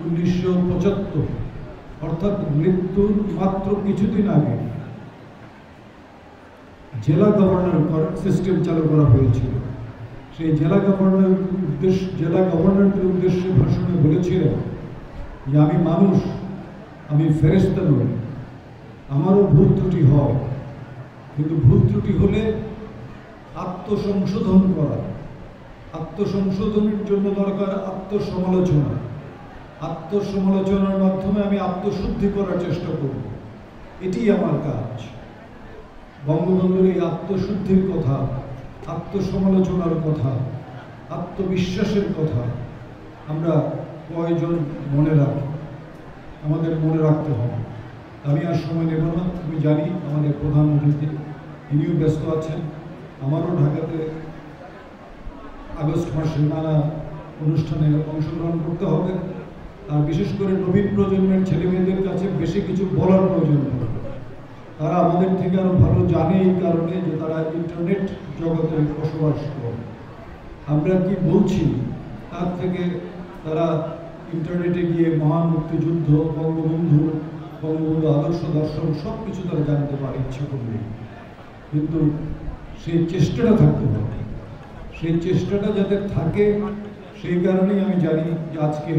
S14: 1975 অর্থাৎ মৃত্যুর মাত্র কিছুদিন আগে জেলা গভর্নর সিস্টেম চালু করা হয়েছিল। সেই জেলা গভর্নরের উদ্দেশ্যে ভাষণে বলেছিলেন যে আমি মানুষ, আমি ফেরেশতা নই, আমারও ভুল ত্রুটি হয়, কিন্তু ভুল ত্রুটি হলে আত্মসংশোধন করা, আত্মসংশোধনের জন্য দরকার আত্মসমালোচনা। আত্মসমালোচনার মাধ্যমে আমি আত্মশুদ্ধি করার চেষ্টা করব, এটি আমার কাজ। বঙ্গবন্ধুর এই আত্মশুদ্ধির কথা, আত্মসমালোচনার কথা, আত্মবিশ্বাসের কথা আমরা কয়জন মনে রাখি? আমাদের মনে রাখতে হবে। আমি আর সময় নেব না, আমি জানি আমাদের প্রধান অতিথি তিনিও ব্যস্ত আছেন, আমারও ঢাকাতে আগস্ট মাসে নানা অনুষ্ঠানে অংশগ্রহণ করতে হবে। আর বিশেষ করে নবীন প্রজন্মের ছেলেমেয়েদের কাছে বেশি কিছু বলার প্রয়োজন হবে। তারা আমাদের থেকে আরও ভালো জানে এই কারণে যে তারা ইন্টারনেট জগতে বসবাস করে। আমরা কি বলছি তার থেকে তারা ইন্টারনেটে গিয়ে মহান মুক্তিযুদ্ধ, বঙ্গবন্ধু আদর্শ দর্শন সব কিছু তারা জানতে পারে ইচ্ছা করলে, কিন্তু সেই চেষ্টাটা থাকতে হবে। সেই চেষ্টাটা যাতে থাকে, সেই কারণেই আমি জানি যে আজকে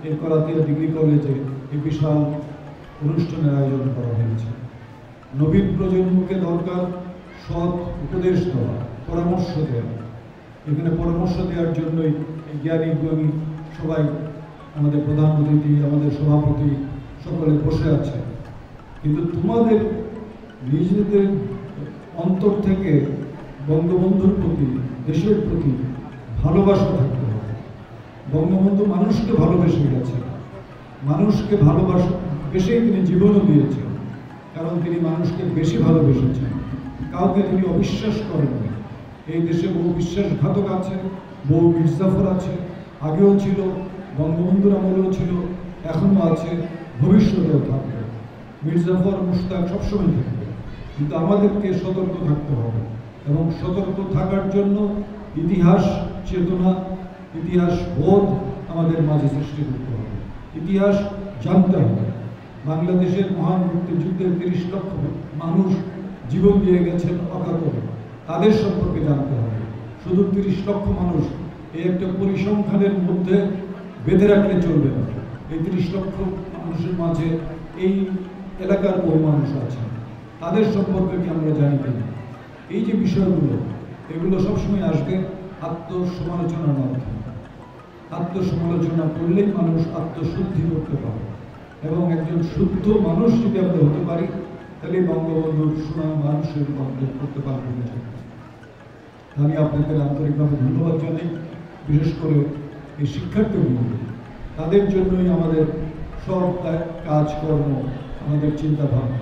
S14: এই কলাতিয়া ডিগ্রি কলেজে এই বিশাল অনুষ্ঠানের আয়োজন করা হয়েছে। নবীন প্রজন্মকে দরকার সৎ উপদেশ দেওয়া, পরামর্শ দেওয়া। এখানে পরামর্শ দেওয়ার জন্যই জ্ঞানী গুণী সবাই, আমাদের প্রধান অতিথি, আমাদের সভাপতি সকলে বসে আছে। কিন্তু তোমাদের নিজেদের অন্তর থেকে বঙ্গবন্ধুর প্রতি, দেশের প্রতি ভালোবাসা থাকতে হবে। বঙ্গবন্ধু মানুষকে ভালোবেসে গেছে, মানুষকে বেশেই তিনি জীবনও দিয়েছেন, কারণ তিনি মানুষকে বেশি ভালোবেসেছেন। কাউকে তিনি অবিশ্বাস করেন। এই দেশে বহু বিশ্বাসঘাতক আছে, বহু মির্জাফর আছে, আগেও ছিল, বঙ্গবন্ধুর আমলেও ছিল, এখনও আছে, ভবিষ্যতেও থাকবে। মির্জাফর, মুশতাক সবসময় থাকবে, কিন্তু আমাদেরকে সতর্ক থাকতে হবে। এবং সতর্ক থাকার জন্য ইতিহাস চেতনা, ইতিহাস বোধ আমাদের মাঝে সৃষ্টি করতে হবে। ইতিহাস জানতে হবে। বাংলাদেশের মহান মুক্তিযুদ্ধে 30 লক্ষ মানুষ জীবন দিয়ে গেছেন অকাতরে, তাদের সম্পর্কে জানতে হবে। শুধু 30 লক্ষ মানুষ এই একটা পরিসংখ্যানের মধ্যে বেঁধে রাখলে চলবে না। এই 30 লক্ষ মানুষের মাঝে এই এলাকার বহু মানুষ আছে, তাদের সম্পর্কে কি আমরা জানি কিনা? এই যে বিষয়গুলো, এগুলো সবসময় আসবে আত্মসমালোচনার মাধ্যমে। আত্মসমালোচনা করলেই মানুষ আত্মশুদ্ধি করতে পারে, এবং একজন শুদ্ধ মানুষ যদি আমরা হতে পারি, তাহলে বঙ্গবন্ধুর সুনাম মানুষের মধ্যে করতে পারবো। আমি আপনাদের আন্তরিকভাবে ধন্যবাদ জানাই। বিশেষ করে এই শিক্ষার্থীগুলো, তাদের জন্যই আমাদের সব কাজকর্ম, আমাদের চিন্তাভাবনা।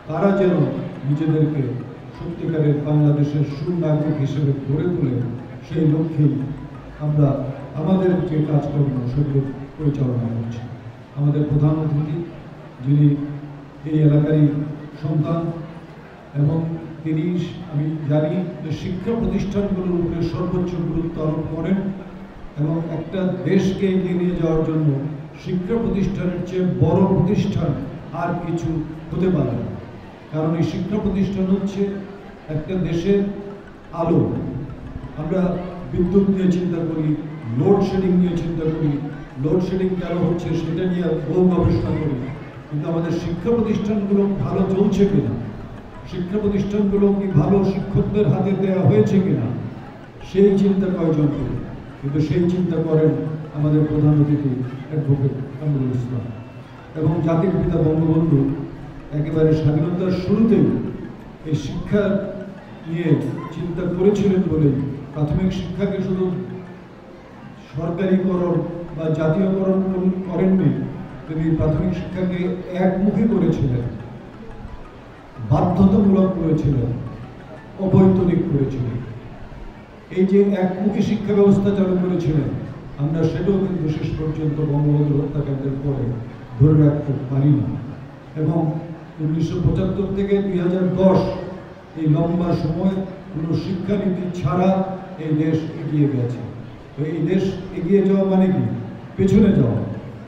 S14: তারা যেন নিজেদেরকে সত্যিকারের বাংলাদেশের সুনাগরিক হিসেবে গড়ে তোলে, সেই লক্ষ্যেই আমরা আমাদের যে কাজকর্ম সেগুলো পরিচালনা করছি। আমাদের প্রধান অতিথি, যিনি এই এলাকারই সন্তান, এবং তিনি, আমি জানি যে শিক্ষা প্রতিষ্ঠানগুলোর উপরে সর্বোচ্চ গুরুত্ব আরোপ করেন, এবং একটা দেশকে এগিয়ে নিয়ে যাওয়ার জন্য শিক্ষা প্রতিষ্ঠানের চেয়ে বড় প্রতিষ্ঠান আর কিছু হতে পারে না। কারণ এই শিক্ষা প্রতিষ্ঠান হচ্ছে একটা দেশের আলো। আমরা বিদ্যুৎ নিয়ে চিন্তা করি, লোডশেডিং নিয়ে চিন্তা করি, লোডশেডিং কেন হচ্ছে সেটা নিয়ে বহু গবেষণা করি, কিন্তু আমাদের শিক্ষা প্রতিষ্ঠানগুলো ভালো চলছে কিনা, শিক্ষা প্রতিষ্ঠানগুলো কি ভালো শিক্ষকদের হাতে দেওয়া হয়েছে কিনা, সেই চিন্তা কয়জন করি, কিন্তু সেই চিন্তা করেন আমাদের প্রধান অতিথি অ্যাডভোকেট কামরুল ইসলাম। এবং জাতির পিতা বঙ্গবন্ধু একেবারে স্বাধীনতার শুরুতেই এই শিক্ষা নিয়ে চিন্তা করেছিলেন বলেই প্রাথমিক শিক্ষাকে শুধু সরকারিকরণ বা জাতীয়করণ করেননি, তিনি প্রাথমিক শিক্ষাকে একমুখী করেছিলেন, বাধ্যতামূলক করেছিলেন, অবৈতনিক করেছিলেন। এই যে একমুখী শিক্ষা ব্যবস্থা চালু করেছিলেন, আমরা সেটাও কিন্তু শেষ পর্যন্ত বঙ্গবন্ধু হত্যাকাণ্ডের পরে ধরে রাখতে পারি না। এবং 1975 থেকে 2010 এই লম্বা সময় কোনো শিক্ষানীতি ছাড়া এই দেশ এগিয়ে গেছে। তো এই দেশ এগিয়ে যাওয়া মানে কি? পেছনে যাওয়া।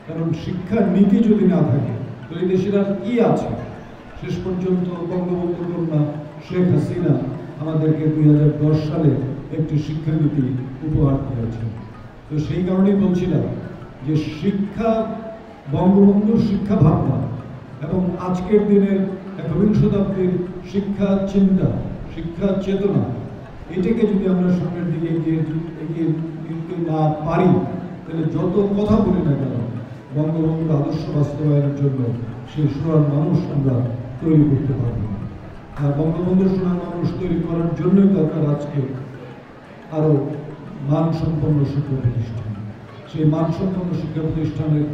S14: কারণ শিক্ষার নীতি যদি না থাকে তো এই দেশের আর কি আছে? শেষ পর্যন্ত বঙ্গবন্ধু কন্যা শেখ হাসিনা আমাদেরকে 2010 সালে একটি শিক্ষানীতি উপহার দিয়েছেন। তো সেই কারণেই বলছিলাম যে শিক্ষা, বঙ্গবন্ধুর শিক্ষা ভাবনা এবং আজকের দিনের 21 শতাব্দীর শিক্ষা চিন্তা, শিক্ষা চেতনা, এটাকে যদি আমরা সামনের দিকে এগিয়ে নিতে না পারি, তাহলে যত কথা বলি না কেন বঙ্গবন্ধুর আদর্শ বাস্তবায়নের জন্য সেই সোনার মানুষ আমরা তৈরি করতে পারব না। আর বঙ্গবন্ধুর সোনার মানুষ তৈরি করার জন্যই দরকার আজকে আরও মানসম্পন্ন শিক্ষা প্রতিষ্ঠান। সেই মানসম্পন্ন শিক্ষা প্রতিষ্ঠানের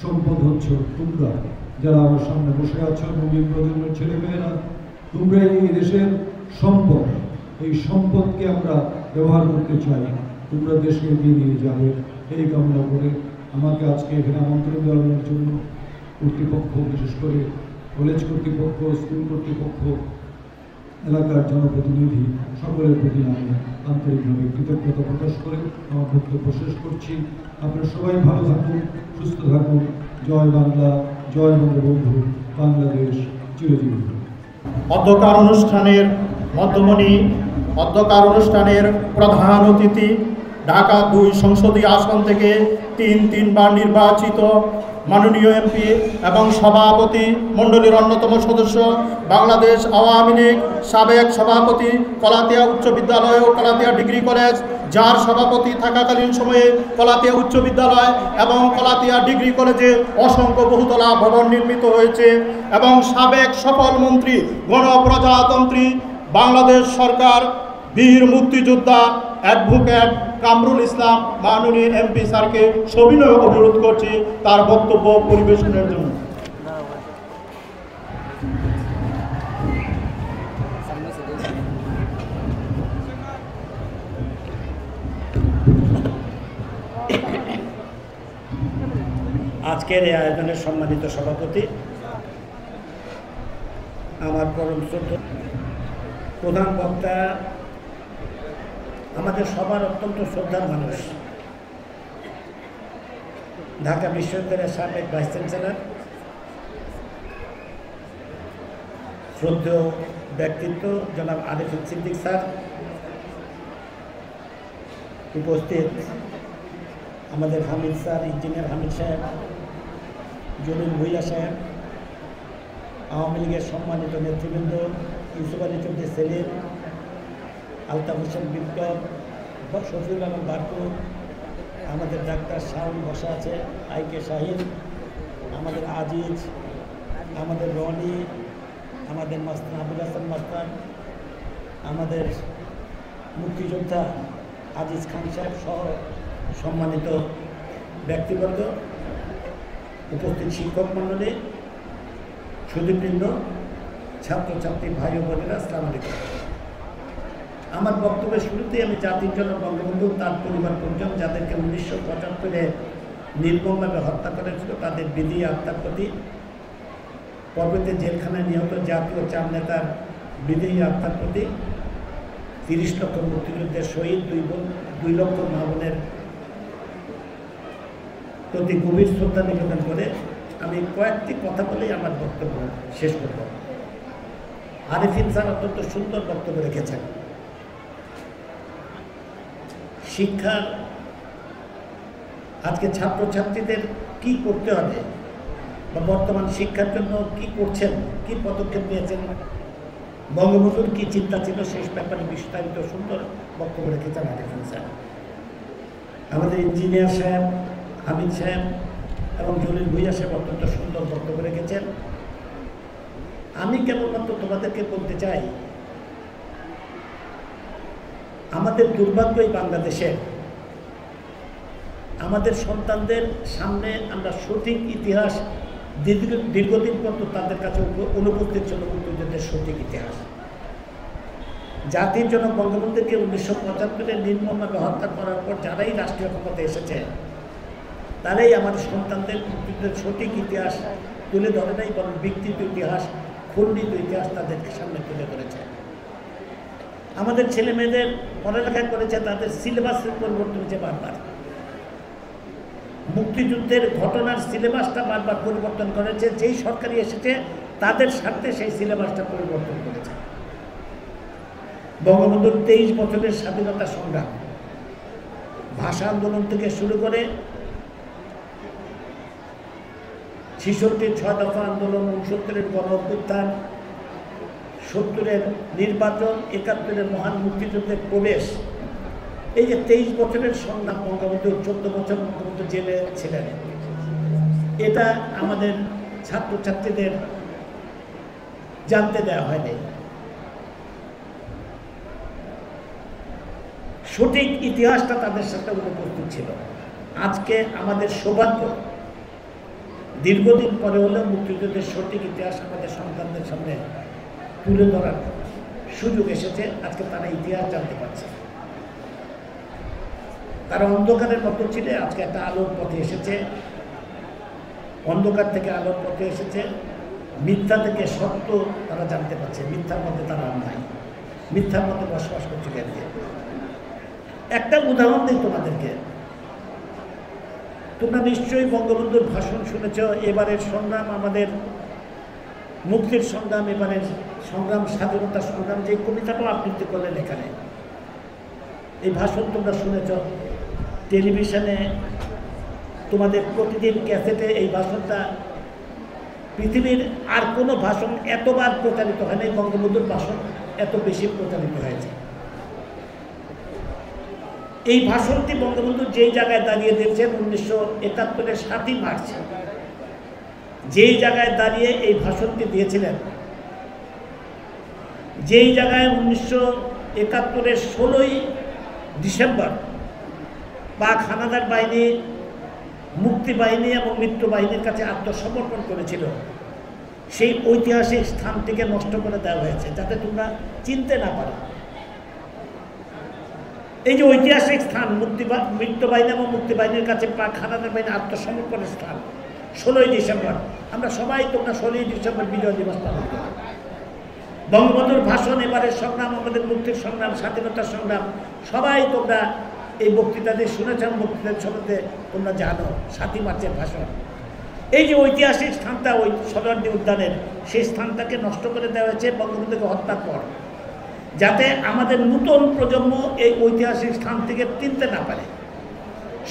S14: সম্পদ হচ্ছে তোমরা, যারা আমার সামনে বসে আছো, নবীন প্রজন্মের ছেলেমেয়েরা। তোমরাই এই দেশের সম্পদ। এই সম্পদকে আমরা ব্যবহার করতে চাই, তোমরা দেশকে এগিয়ে নিয়ে যাবে এই কামনা করে আমাকে আজকে এখানে আমন্ত্রণ দেওয়ার জন্য কর্তৃপক্ষ, বিশেষ করে কলেজ কর্তৃপক্ষ, স্কুল কর্তৃপক্ষ, এলাকার জনপ্রতিনিধি সকলের প্রতি আমি আন্তরিকভাবে কৃতজ্ঞতা প্রকাশ করে আমার বক্তব্য শেষ করছি। আপনারা সবাই ভালো থাকুন, সুস্থ থাকুন। জয় বাংলা, জয় বঙ্গবন্ধু, বাংলাদেশ চিরজীবী।
S15: অধ্যকার অনুষ্ঠানের মধ্যমণি, অধ্যকার অনুষ্ঠানের প্রধান অতিথি, ঢাকা 2 সংসদীয় আসন থেকে 3বার নির্বাচিত মাননীয় এমপি এবং সভাপতি মণ্ডলীর অন্যতম সদস্য, বাংলাদেশ আওয়ামী লীগ সাবেক সভাপতি, কলাতিয়া উচ্চ বিদ্যালয় ও কলাতিয়া ডিগ্রি কলেজ, যার সভাপতি থাকাকালীন সময়ে কলাতিয়া উচ্চ বিদ্যালয় এবং কলাতিয়া ডিগ্রি কলেজে অসংখ্য বহুতলা ভবন নির্মিত হয়েছে, এবং সাবেক সফল মন্ত্রী, গণপ্রজাতন্ত্রী বাংলাদেশ সরকার, বীর মুক্তিযোদ্ধা অ্যাডভোকেট কামরুল ইসলাম মাননীয় এমপি স্যারকে সবিনয় অনুরোধ করছি তার বক্তব্য পরিবেশনের জন্য।
S16: আজকের এই আয়োজনের সম্মানিত সভাপতি, আমার পরম শ্রদ্ধেয় প্রধান বক্তা, আমাদের সবার অত্যন্ত শ্রদ্ধার মানুষ, ঢাকা বিশ্ববিদ্যালয়ের সাবেক ভাইস চ্যান্সেলর, শ্রদ্ধেয় ব্যক্তিত্ব জনাব আরিফুল সিদ্দিক স্যার, উপস্থিত আমাদের হামিদ স্যার, ইঞ্জিনিয়ার হামিদ সাহেব, জলিল ভুইয়া সাহেব, আওয়ামী লীগের সম্মানিত নেতৃবৃন্দ ইউসুফ আলী চৌধুরী সেলিম, আলতাফ হোসেন বিপ্লব, শফিউল আলম বারকু, আমাদের ডাক্তার শাহুল বসা আছে, আইকে শাহিন, আমাদের আজিজ, আমাদের রনি, আমাদের মাস্তান আবুল হাসান মাস্তান, আমাদের মুক্তিযোদ্ধা আজিজ খান সাহেব সহ সম্মানিত ব্যক্তিবর্গ, উপস্থিত শিক্ষক মণ্ডলী, সুধীবৃন্দ, ছাত্রছাত্রী ভাই ও বোনেরা, আসসালামু আলাইকুম। আমার বক্তব্যের শুরুতেই আমি জাতির জনক বঙ্গবন্ধু, তার পরিবার পরিজন, যাদেরকে 1975-এ নির্মমভাবে হত্যা করেছিল, তাদের বিধি আত্মার প্রতি, পরবর্তী জেলখানায় নিহত জাতীয় চার নেতার বিধি আত্মার প্রতি, 30 লক্ষ মুক্তিযুদ্ধের শহীদ, 2 লক্ষ মা বোনের প্রতি গভীর শ্রদ্ধা নিবেদন করে আমি কয়েকটি কথা বলেই আমার বক্তব্য শেষ করব। আরিফিন স্যার অত্যন্ত সুন্দর বক্তব্য রেখেছেন। শিক্ষার আজকে ছাত্রছাত্রীদের কি করতে হবে বা বর্তমান শিক্ষার জন্য কি করছেন, কি পদক্ষেপ নিয়েছেন, বঙ্গবন্ধুর কী চিন্তা ছিল সেই ব্যাপারে বিস্তারিত সুন্দর বক্তব্য রেখেছেন আরিফিন স্যার। আমাদের ইঞ্জিনিয়ার সাহেব, হামিদ সাহেব এবং জলিল ভুইয়া সাহেব অত্যন্ত সুন্দর বক্তব্য রেখেছেন। আমি কেবলমাত্র তোমাদেরকে বলতে চাই, আমাদের দুর্ভাগ্য এই বাংলাদেশে আমাদের সন্তানদের সামনে আমরা সঠিক ইতিহাস দীর্ঘদিন পর্যন্ত তাদের কাছে অনুপস্থিত ছিল মুক্তিযুদ্ধের সঠিক ইতিহাস। জাতির জন্য বঙ্গবন্ধুকে 1975-এ নির্মমভাবে হত্যা করার পর যারাই রাষ্ট্রীয় ক্ষমতা এসেছে তারাই আমাদের সন্তানদের মুক্তিযুদ্ধের সঠিক ইতিহাস তুলে ধরে নাই, বরং বিকৃত ইতিহাস, খণ্ডিত ইতিহাস তাদের সামনে তুলে ধরেছে। আমাদের ছেলে মেয়েদের পড়ালেখা করেছে, তাদের সিলেবাসের পরিবর্তন হয়েছে বারবার। মুক্তিযুদ্ধের ঘটনার সিলেবাসটা বারবার পরিবর্তন করেছে, যেই সরকারি এসেছে তাদের স্বার্থে সেই সিলেবাসটা পরিবর্তন করেছে। বঙ্গবন্ধুর 23 বছরের স্বাধীনতা সংগ্রাম, ভাষা আন্দোলন থেকে শুরু করে 66-র 6 দফা আন্দোলন, 69-এর গণ অভ্যুত্থান, 70-এর নির্বাচন, 71-এর মহান মুক্তিযুদ্ধের প্রবেশ, এই যে 23 বছরের সংগ্রাম, বঙ্গবন্ধু 14 বছর বঙ্গবন্ধু জেলে ছিলেন, এটা আমাদের ছাত্রছাত্রীদের জানতে দেওয়া হয়নি। সঠিক ইতিহাসটা তাদের সাথে উপস্থিত ছিল। আজকে আমাদের সৌভাগ্য, দীর্ঘদিন পরে হলেও মুক্তিযুদ্ধের সঠিক ইতিহাস আমাদের সন্তানদের সামনে তুলে ধরার সুযোগ এসেছে। আজকে তারা ইতিহাস জানতে পারছে। তারা অন্ধকারের মতো ছিল, আজকে একটা আলোর পথে এসেছে, অন্ধকার থেকে আলোর পথে এসেছে, মিথ্যা থেকে সত্য তারা জানতে পারছে। মিথ্যার মধ্যে তারা নাই, মিথ্যার মধ্যে বসবাস করছে। একটা উদাহরণ দিই তোমাদেরকে। তোমরা নিশ্চয়ই বঙ্গবন্ধুর ভাষণ শুনেছ, এবারের সংগ্রাম আমাদের মুক্তির সংগ্রাম, এবারের সংগ্রাম স্বাধীনতা সংগ্রাম, যে কবিতাটাও আবৃত্তি করলেন এখানে, এই ভাষণ তোমরা শুনেছ। টেলিভিশনে, তোমাদের প্রতিদিন ক্যাসেটে এই ভাষণটা, পৃথিবীর আর কোনো ভাষণ এতবার প্রচারিত হয়নি, বঙ্গবন্ধুর ভাষণ এত বেশি প্রচারিত হয়েছে। এই ভাষণটি বঙ্গবন্ধু যেই জায়গায় দাঁড়িয়ে দিয়েছেন 1971-এর 7ই মার্চ, যেই জায়গায় দাঁড়িয়ে এই ভাষণটি দিয়েছিলেন, যেই জায়গায় 1971-এর 16ই ডিসেম্বর পাক হানাদার বাহিনী মুক্তি বাহিনী এবং মিত্র বাহিনীর কাছে আত্মসমর্পণ করেছিল, সেই ঐতিহাসিক স্থানটিকে নষ্ট করে দেওয়া হয়েছে যাতে তোমরা চিনতে না পারো। এই যে ঐতিহাসিক স্থান, মিত্র বাহিনী এবং মুক্তি বাহিনীর কাছে পাক হানাদার বাহিনী আত্মসমর্পণের স্থান, 16ই ডিসেম্বর, আমরা সবাই তোমরা 16ই ডিসেম্বর বিজয় দিবস পালন করি। বঙ্গবন্ধুর ভাষণ, এবারের সংগ্রাম আমাদের মুক্তির সংগ্রাম, স্বাধীনতার সংগ্রাম, সবাই তোমরা এই বক্তৃতাতে শুনেছ, বক্তৃতার সম্বন্ধে তোমরা জানো 7ই মার্চের ভাষণ। এই যে ঐতিহাসিক স্থানটা, ওই সদরদি উদ্যানের, সেই স্থানটাকে নষ্ট করে দেওয়া হয়েছে বঙ্গবন্ধুকে হত্যার পর, যাতে আমাদের নতুন প্রজন্ম এই ঐতিহাসিক স্থান থেকে চিনতে না পারে,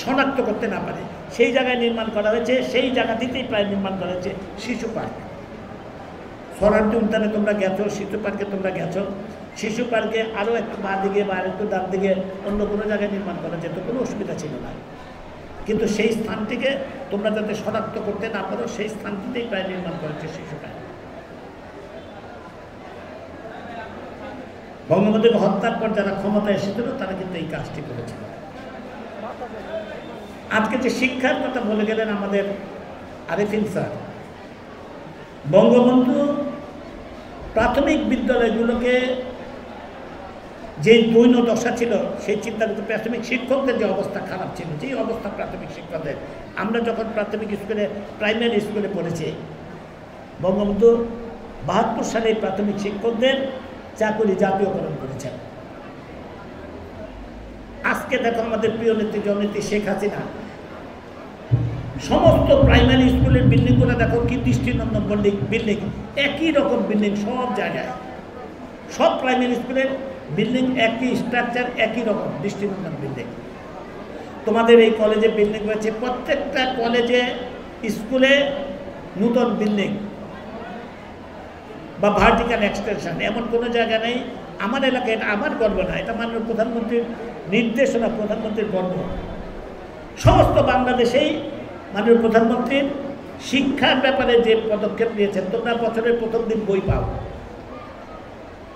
S16: শনাক্ত করতে না পারে। সেই জায়গায় নির্মাণ করা হয়েছে, সেই জায়গাটিতেই প্রায় নির্মাণ করা হয়েছে শিশু পার্ক। সদরদি উদ্যানে তোমরা গেছো, শিশু পার্কে তোমরা গেছো। শিশু পার্কে আরও একটু বাঁ দিকে বা আরেকটু ডান দিকে অন্য কোনো জায়গায় নির্মাণ করা যেত, কোনো অসুবিধা ছিল না। কিন্তু সেই স্থানটিকে তোমরা যাতে শনাক্ত করতে না পারো, সেই স্থানটিতেই প্রায় নির্মাণ করেছে শিশু পার্ক। বঙ্গবন্ধুকে হত্যার পর যারা ক্ষমতায় এসেছিল তারা কিন্তু এই কাজটি করেছিল। আজকে যে শিক্ষার কথা বলে গেলেন আমাদের আরিফিন স্যার, বঙ্গবন্ধু প্রাথমিক বিদ্যালয়গুলোকে যে দৈন্য দশা ছিল, সেই চিন্তা করতে প্রাথমিক শিক্ষকদের যে অবস্থা খারাপ ছিল, যেই অবস্থা প্রাথমিক শিক্ষকদের, আমরা যখন প্রাথমিক স্কুলে, প্রাইমারি স্কুলে পড়েছি, বঙ্গবন্ধু 72 সালে প্রাথমিক শিক্ষকদের চাকরি জাতীয়করণ করেছেন। আজকে দেখো আমাদের প্রিয় নেত্রী জননেত্রী শেখ হাসিনা সমস্ত প্রাইমারি স্কুলের বিল্ডিংগুলো দেখো কি দৃষ্টিনন্দন বিল্ডিং, একই রকম বিল্ডিং সব জায়গায়, সব প্রাইমারি স্কুলের বিল্ডিং একই স্ট্রাকচার, একই রকম দৃষ্টিনন্দন বিল্ডিং। তোমাদের এই কলেজে বিল্ডিং রয়েছে, প্রত্যেকটা কলেজে স্কুলে নূতন বিল্ডিং, বা ভার্টিক্যাল এক্সটেনশন, এমন কোনো জায়গা নেই আমার এলাকায়। এটা আমার গর্ব না, এটা মাননীয় প্রধানমন্ত্রীর নির্দেশনা, প্রধানমন্ত্রীর গর্ব। সমস্ত বাংলাদেশেই মাননীয় প্রধানমন্ত্রীর শিক্ষার ব্যাপারে যে পদক্ষেপ নিয়েছেন, তোমরা বছরের প্রথম দিন বই পাও,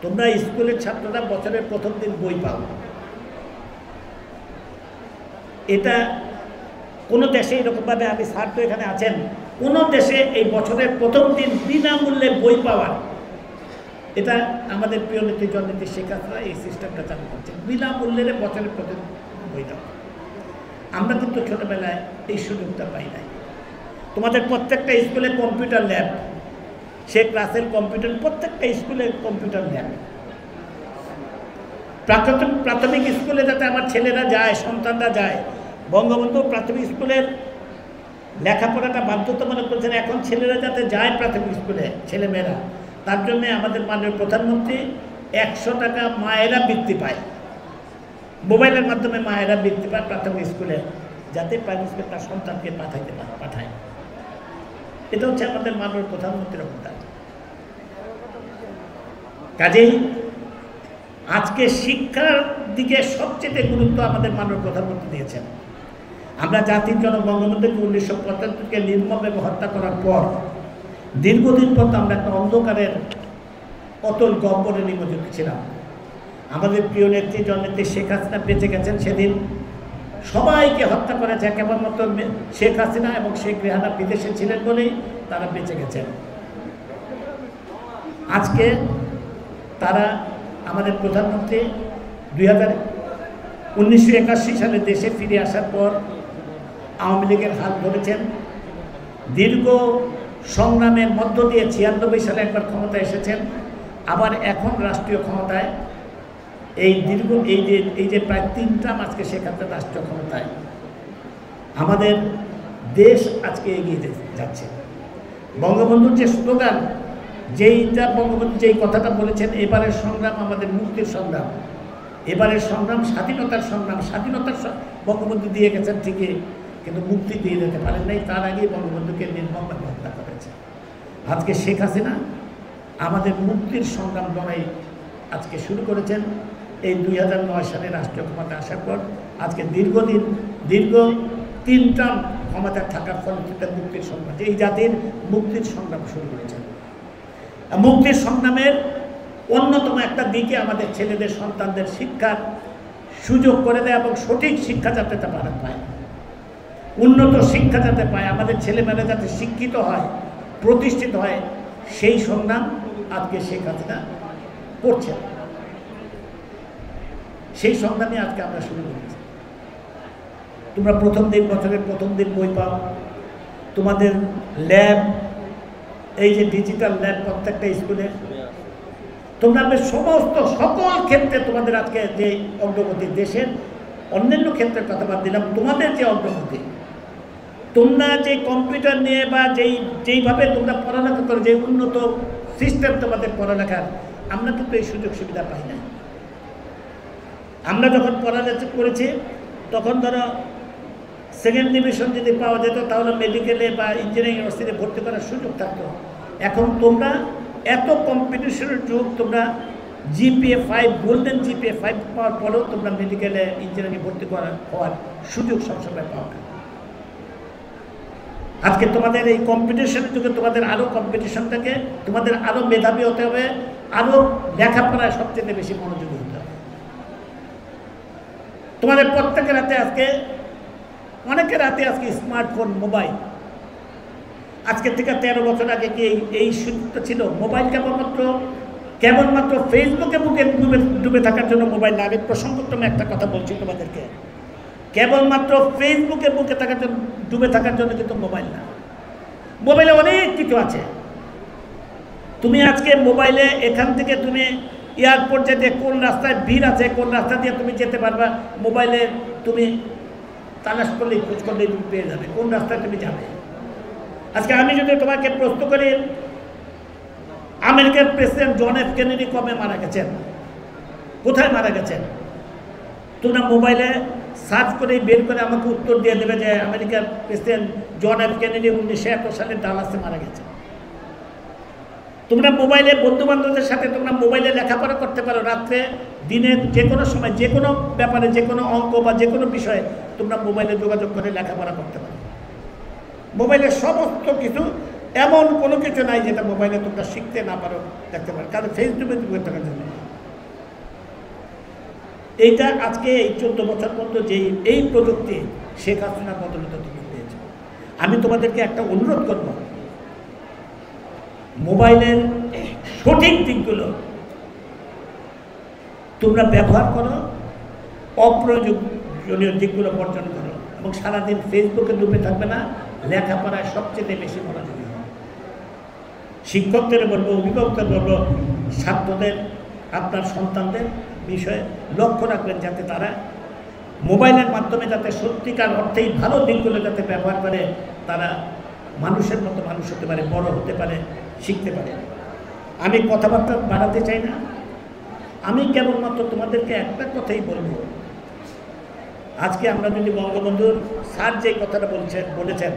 S16: তোমরা স্কুলের ছাত্ররা বছরের প্রথম দিন বই পাও। এটা কোনো দেশে এরকমভাবে, আমি স্যার তো এখানে আছেন, কোনো দেশে এই বছরের প্রথম দিন বিনামূল্যে বই পাওয়ার, এটা আমাদের প্রিয় নেত্রী জননেত্রী শেখ হাসিনা এই সিস্টেমটা চালু করছেন, বিনামূল্যে বছরের প্রথম বই দাও। আমরা কিন্তু ছোটবেলায় এই সুযোগটা পাই নাই। তোমাদের প্রত্যেকটা স্কুলে computer lab, Sheikh Russel computer, প্রত্যেকটা স্কুলে কম্পিউটার ল্যাব। প্রাথমিক স্কুলে যাতে আমার ছেলেরা যায়, সন্তানরা যায়, বঙ্গবন্ধু প্রাথমিক স্কুলের লেখাপড়াটা বাধ্যতামূলক করেছেন, এখন ছেলেরা যাতে যায় প্রাথমিক স্কুলে, ছেলেমেয়েরা, তার জন্যে আমাদের মাননীয় প্রধানমন্ত্রী 100 টাকা মায়েরা বৃত্তি পায়, মোবাইলের মাধ্যমে মায়েরা বৃত্তি পায় প্রাথমিক স্কুলে, যাতে প্রাইমারি স্কুলে তার সন্তানকে পাঠায়। এটা হচ্ছে আমাদের মাননীয় প্রধানমন্ত্রীর অবদান। কাজেই আজকে শিক্ষার দিকে সবচেয়ে গুরুত্ব আমাদের মাননীয় প্রধানমন্ত্রী দিয়েছেন। আমরা জাতির জনক বঙ্গবন্ধুকে 1975-কে নির্মমভাবে হত্যা করার পর দীর্ঘদিন পর আমরা একটা অন্ধকারের অতল গহ্বরে নিমজ্জিত ছিলাম। আমাদের প্রিয় নেত্রী জননেত্রী শেখ হাসিনা বেঁচে গেছেন, সেদিন সবাইকে হত্যা করেছে, কেবলমাত্র শেখ হাসিনা এবং শেখ রেহানা বিদেশে ছিলেন বলেই তারা বেঁচে গেছেন। আজকে তারা, আমাদের প্রধানমন্ত্রী 1981 সালে দেশে ফিরে আসার পর আওয়ামী লীগের হাত ধরেছেন। দীর্ঘ সংগ্রামের মধ্য দিয়ে 96 সালে একবার ক্ষমতায় এসেছেন, আবার এখন রাষ্ট্রীয় ক্ষমতায় এই যে প্রায় 3 টার্ম আজকে শেখ হাসিনা রাষ্ট্রীয় ক্ষমতায়। আমাদের দেশ আজকে এগিয়ে যাচ্ছে। বঙ্গবন্ধুর যে স্লোগান, বঙ্গবন্ধু যেই কথাটা বলেছেন, এবারের সংগ্রাম আমাদের মুক্তির সংগ্রাম, এবারের সংগ্রাম স্বাধীনতার সংগ্রাম। স্বাধীনতার বঙ্গবন্ধু দিয়ে গেছেন ঠিকই, কিন্তু মুক্তি দিয়ে যেতে পারেন নাই, তার আগেই বঙ্গবন্ধুকে নির্মমভাবে হত্যা করেছে। আজকে শেখ হাসিনা আমাদের মুক্তির সংগ্রাম লড়াই আজকে শুরু করেছেন। এই 2009 সালে রাষ্ট্রীয় ক্ষমতা আসার পর আজকে দীর্ঘ 3 টার্ম ক্ষমতায় থাকার ফলশ্রুতিতে মুক্তির সংগ্রাম, এই জাতির মুক্তির সংগ্রাম শুরু করেছেন। মুক্তির সংগ্রামের অন্যতম একটা দিকে আমাদের ছেলেদের, সন্তানদের শিক্ষার সুযোগ করে দেয় এবং সঠিক শিক্ষা যাতে তারা পায়, উন্নত শিক্ষা যাতে পায়, আমাদের ছেলেমেয়েরা যাতে শিক্ষিত হয়, প্রতিষ্ঠিত হয়, সেই সংগ্রাম আজকে শেখ হাসিনা করছেন। সেই সংগ্রামে আজকে আমরা শুরু করেছি। তোমরা বছরের প্রথম দিন বই পাও, তোমাদের ল্যাব, এই যে ডিজিটাল ল্যাব প্রত্যেকটা স্কুলে, তোমরা সমস্ত সকল ক্ষেত্রে তোমাদের আজকে যে অগ্রগতি, দেশের অন্যান্য ক্ষেত্রের কথা বাদ দিলাম, তোমাদের যে অগ্রগতি, তোমরা যে কম্পিউটার নিয়ে বা যেইভাবে তোমরা পড়ালেখা করো, যে উন্নত সিস্টেম তোমাদের পড়ালেখার, আমরা কিন্তু এই সুযোগ সুবিধা পাই না। আমরা যখন পড়ালেখা করেছি তখন ধরো সেকেন্ড ডিভিশন যদি পাওয়া যেত তাহলে মেডিকেলে বা ইঞ্জিনিয়ারিং ইউনিভার্সিটিতে ভর্তি করার সুযোগ থাকতো। এখন তোমরা এত কম্পিটিশনের যুগ, তোমরা GPA 5, গোল্ডেন GPA 5 পাওয়ার পরেও তোমরা মেডিকেলে ইঞ্জিনিয়ারিং ভর্তি হওয়ার সুযোগ সবসময় পাও না। আজকে তোমাদের এই কম্পিটিশনের যুগে তোমাদের আরও কম্পিটিশন থাকে, তোমাদের আরও মেধাবী হতে হবে, আরও লেখাপড়ায় সবচেয়ে বেশি মনোযোগী হতে হবে। তোমাদের প্রত্যেকের হাতে আজকে, অনেকের হাতে আজকে স্মার্টফোন, মোবাইল। আজকে থেকে 13 বছর আগে কি এই সুযোগটা ছিল? মোবাইল কেবলমাত্র ফেসবুকে ডুবে থাকার জন্য মোবাইল না। আমি প্রসঙ্গক্রমে একটা কথা বলছি তোমাদেরকে, কেবলমাত্র ফেসবুকে ডুবে থাকার জন্য কিন্তু মোবাইল না। মোবাইলে অনেক কিছু আছে। তুমি আজকে মোবাইলে এখান থেকে তুমি এয়ারপোর্ট যেতে, কোন রাস্তায় ভিড় আছে, কোন রাস্তা দিয়ে তুমি যেতে পারবা, মোবাইলে তুমি তালাশ করলেই, খোঁজ করলেই তুমি পেয়ে যাবে কোন রাস্তায় তুমি যাবে। আজকে আমি যদি তোমাকে প্রশ্ন করি, আমেরিকার প্রেসিডেন্ট জন এফ কেনেডি কবে মারা গেছেন, কোথায় মারা গেছেন, তোমরা মোবাইলে সার্চ করে বের করে আমাকে উত্তর দিয়ে দেবে যে আমেরিকার প্রেসিডেন্ট জন এফ কেনেডি 1971 সালে ডালাসে মারা গেছে।
S17: তোমরা মোবাইলে বন্ধুবান্ধবদের সাথে তোমরা মোবাইলে লেখাপড়া করতে পারো, রাত্রে দিনের যে কোনো সময় যে কোনো ব্যাপারে যে কোনো অঙ্ক বা যে কোনো বিষয়ে তোমরা মোবাইলে যোগাযোগ করে লেখাপড়া করতে পারো। মোবাইলে সমস্ত কিছু, এমন কোনো কিছু নাই যেটা মোবাইলে তোমরা শিখতে না পারো, দেখতে পারো, কারণ ফেসবুকে তুমি থাকার জন্য। এইটা আজকে এই 14 বছর পর্যন্ত যেই এই প্রযুক্তি শেখ হাসিনার বদলতে তুমি পেয়েছো। আমি তোমাদেরকে একটা অনুরোধ করব, মোবাইলের সঠিক দিকগুলো তোমরা ব্যবহার করো, অপ্রয়োজনীয় দিকগুলো বর্জন করো, এবং সারাদিন ফেসবুকে ডুবে থাকবে না, লেখাপড়ায় সবচেয়ে বেশি মনোযোগী হয়। শিক্ষকদের বলবো, অভিভাবকদের বলবো, ছাত্রদের আপনার সন্তানদের বিষয়ে লক্ষ্য রাখবেন যাতে তারা মোবাইলের মাধ্যমে যাতে সত্যিকার অর্থেই ভালো দিকগুলো যাতে ব্যবহার করে, তারা মানুষের মতো মানুষ হতে পারে, বড় হতে পারে, শিখতে পারে। আমি কথাবার্তা বাড়াতে চাই না, আমি কেবলমাত্র তোমাদেরকে একটা কথাই বলবো। আজকে আমরা যদি বঙ্গবন্ধুর স্যার যে কথাটা বলেছেন,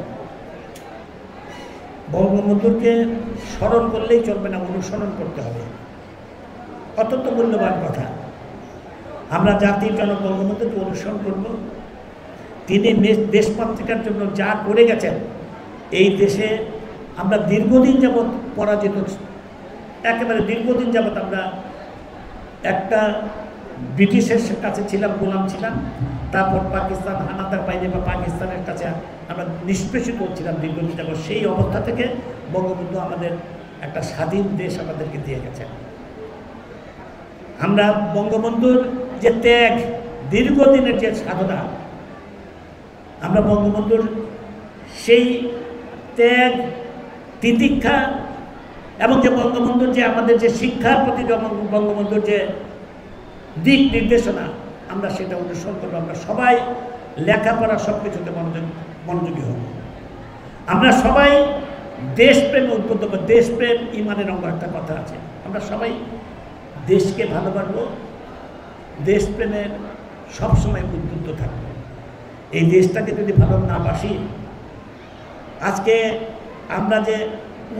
S17: বঙ্গবন্ধুকে স্মরণ করলেই চলবে না, অনুসরণ করতে হবে। অত্যন্ত মূল্যবান কথা। আমরা জাতির জনক বঙ্গবন্ধুকে অনুসরণ করব। তিনি দেশমাতৃকার জন্য যা করে গেছেন, এই দেশে আমরা দীর্ঘদিন যাবৎ পরাজিত, একেবারে দীর্ঘদিন যাবৎ আমরা একটা ব্রিটিশের কাছে ছিলাম, গোলাম ছিলাম, তারপর পাকিস্তান হানাদার বাহিনী বা পাকিস্তানের কাছে আমরা নিষ্পেষিত হচ্ছিলাম দীর্ঘদিন যাবৎ। সেই অবস্থা থেকে বঙ্গবন্ধু আমাদের একটা স্বাধীন দেশ আমাদেরকে দিয়ে গেছেন। আমরা বঙ্গবন্ধুর যে ত্যাগ, দীর্ঘদিনের যে সাধনা, আমরা বঙ্গবন্ধুর সেই ত্যাগ, তিতিক্ষা এবং যে বঙ্গবন্ধুর যে আমাদের যে শিক্ষার প্রতি বঙ্গবন্ধুর যে দিক নির্দেশনা, আমরা সেটা অনুসরণ করবো। আমরা সবাই লেখাপড়া সব কিছুতে মনোযোগী হব। আমরা সবাই দেশপ্রেমে উদ্বুদ্ধ হব। দেশপ্রেম ইমানের অঙ্গ, একটা কথা আছে। আমরা সবাই দেশকে ভালোবাসবো, দেশপ্রেমের সবসময় উদ্বুদ্ধ থাকবো। এই দেশটাকে যদি ভালো না বাসি, আজকে আমরা যে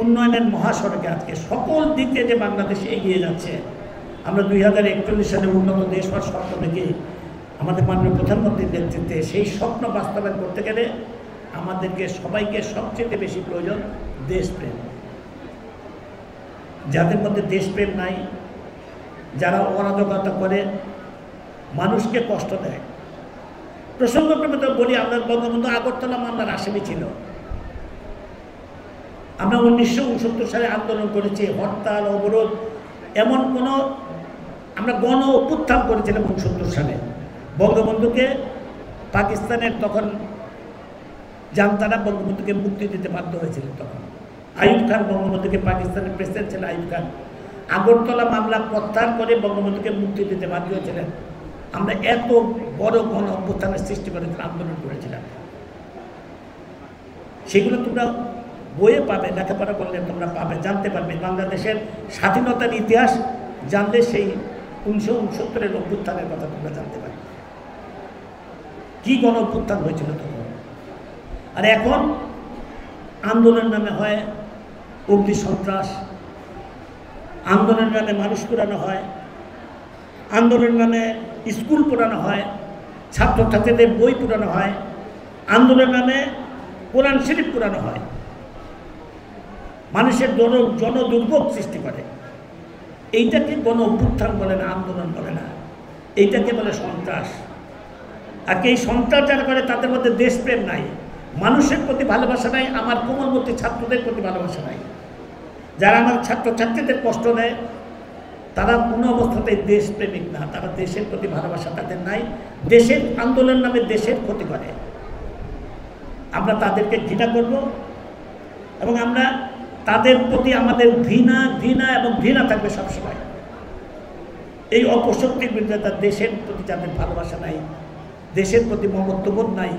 S17: উন্নয়নের মহাসড়কে আজকে সকল দিক দিয়ে যে বাংলাদেশ এগিয়ে যাচ্ছে, আমরা 2041 সালে উন্নত দেশ হওয়ার স্বপ্ন দেখে আমাদের মাননীয় প্রধানমন্ত্রীর নেতৃত্বে সেই স্বপ্ন বাস্তবায়ন করতে গেলে আমাদেরকে সবাইকে সবচেয়ে বেশি প্রয়োজন দেশপ্রেম। যাদের মধ্যে দেশপ্রেম নাই, যারা অরাজকতা করে, মানুষকে কষ্ট দেয়। প্রসঙ্গক্রমে তো বলি, আমরা বঙ্গবন্ধু আগরতলা মামলার আসামি ছিল। আমরা 1969 সালে আন্দোলন করেছি, হরতাল, অবরোধ, এমন কোনো, আমরা গণ অভ্যুত্থান করেছিলাম 69 সালে। বঙ্গবন্ধুকে পাকিস্তানের তখন জান্তারা বঙ্গবন্ধুকে মুক্তি দিতে বাধ্য হয়েছিল। তখন আইয়ুব খান বঙ্গবন্ধুকে, পাকিস্তানের প্রেসিডেন্ট ছিল আইয়ুব খান, আগরতলা মামলা প্রত্যাহার করে বঙ্গবন্ধুকে মুক্তি দিতে বাধ্য হয়েছিলেন। আমরা এত বড় গণ অভ্যুত্থানের সৃষ্টি করেছিলাম, আন্দোলন করেছিলাম। সেগুলো তোমরা বইয়ে পাবে, লেখাপড়া করলে তোমরা পাবে, জানতে পারবে। বাংলাদেশের স্বাধীনতার ইতিহাস জানলে সেই 1969-এর অভ্যুত্থানের কথা তোমরা জানতে পারবে, কি গণ অভ্যুত্থান হয়েছিল তখন। আর এখন আন্দোলনের নামে হয় অগ্নি সন্ত্রাস, আন্দোলনের নামে মানুষ পোড়ানো হয়, আন্দোলনের নামে স্কুল পোড়ানো হয়, ছাত্রছাত্রীদের বই পোড়ানো হয়, আন্দোলনের নামে কোরআন শরীফ পোড়ানো হয়, মানুষের জনদুর্ভোগ সৃষ্টি করে। এইটাকে গণ অভ্যুত্থান বলে না, আন্দোলন বলে না, এইটাকে বলে সন্ত্রাস। আর এই সন্ত্রাস যারা করে তাদের মধ্যে দেশপ্রেম নাই, মানুষের প্রতি ভালোবাসা নাই, আমার কোমলমতি ছাত্রদের প্রতি ভালোবাসা নাই। যারা আমার ছাত্রছাত্রীদের কষ্ট দেয় তারা কোনো অবস্থাতেই দেশপ্রেমিক না, তারা দেশের প্রতি ভালোবাসা তাদের নাই, দেশের আন্দোলন নামে দেশের ক্ষতি করে। আমরা তাদেরকে ঘৃণা করব এবং আমরা তাদের প্রতি আমাদের ঘৃণা এবং ঘৃণা থাকবে সবসময়। এই অপশক্তির বিরুদ্ধে তার দেশের প্রতি যাদের ভালোবাসা নাই, দেশের প্রতি মমত্ববোধ নাই,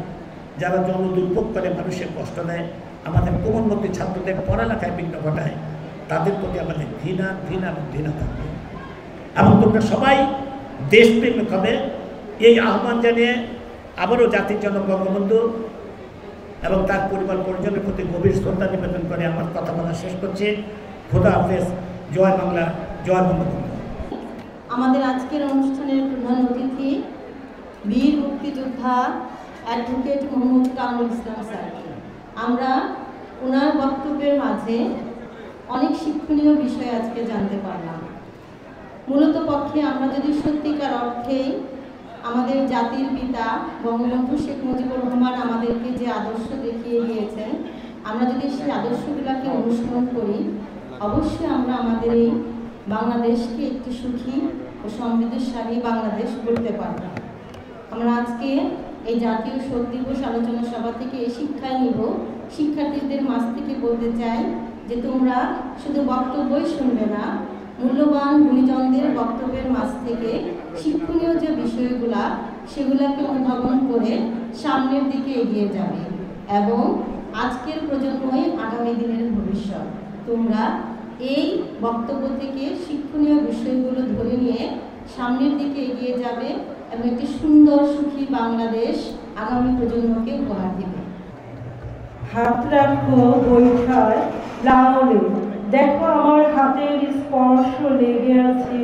S17: যারা জনদুর্ভোগ করে, মানুষের কষ্ট দেয়, আমাদের কোমলমতি ছাত্রদের পড়ালেখায় বিঘ্ন ঘটায়, তাদের প্রতি আমাদের ঘৃণা থাকবে। এবং তোমরা সবাই দেশপ্রেমিক হবে, এই আহ্বান জানিয়ে আবারও জাতির জনক বঙ্গবন্ধু এবং তার পরিবার পরিজনের প্রতি গভীর শ্রদ্ধা নিবেদন করে আমার কথা বলা শেষ করছি। খোদা হাফেজ। জয় বাংলা, জয় বঙ্গবন্ধু।
S18: আমাদের আজকের অনুষ্ঠানের প্রধান অতিথি বীর মুক্তিযোদ্ধা অ্যাডভোকেট মোহাম্মদ কামরুল ইসলাম স্যার। আমরা ওনার বক্তব্যের মাঝে অনেক শিক্ষণীয় বিষয় আজকে জানতে পারলাম। মূলত পক্ষে আমরা যদি সত্যিকার অর্থেই আমাদের জাতির পিতা বঙ্গবন্ধু শেখ মুজিবুর রহমান আমাদেরকে যে আদর্শ দেখিয়ে গিয়েছেন, আমরা যদি সেই আদর্শগুলোকে অনুসরণ করি, অবশ্যই আমরা আমাদের এই বাংলাদেশকে একটি সুখী ও সমৃদ্ধশালী বাংলাদেশ গড়তে পারব। আমরা আজকে এই জাতীয় শোক দিবস আলোচনা সভা থেকে এই শিক্ষায় নিব, শিক্ষার্থীদের মাঝ থেকে বলতে চাই যে তোমরা শুধু বক্তব্যই শুনবে না, মূল্যবান গুণীজনদের বক্তব্যের মাঝ থেকে শিক্ষণীয় যে বিষয়গুলা সেগুলোকে অনুধাবন করে সামনের দিকে এগিয়ে যাবে এবং আজকের প্রজন্মই আগামী দিনের ভবিষ্যৎ। তোমরা এই বক্তব্য থেকে শিক্ষণীয় বিষয়গুলো ধরে নিয়ে সামনের দিকে এগিয়ে যাবে এবং একটি সুন্দর সুখী বাংলাদেশ আগামী প্রজন্মকে উপহার দেবে।
S9: হাত রাখো বৈঠায় লাঙলে, দেখো আমার হাতের স্পর্শ লেগে আছে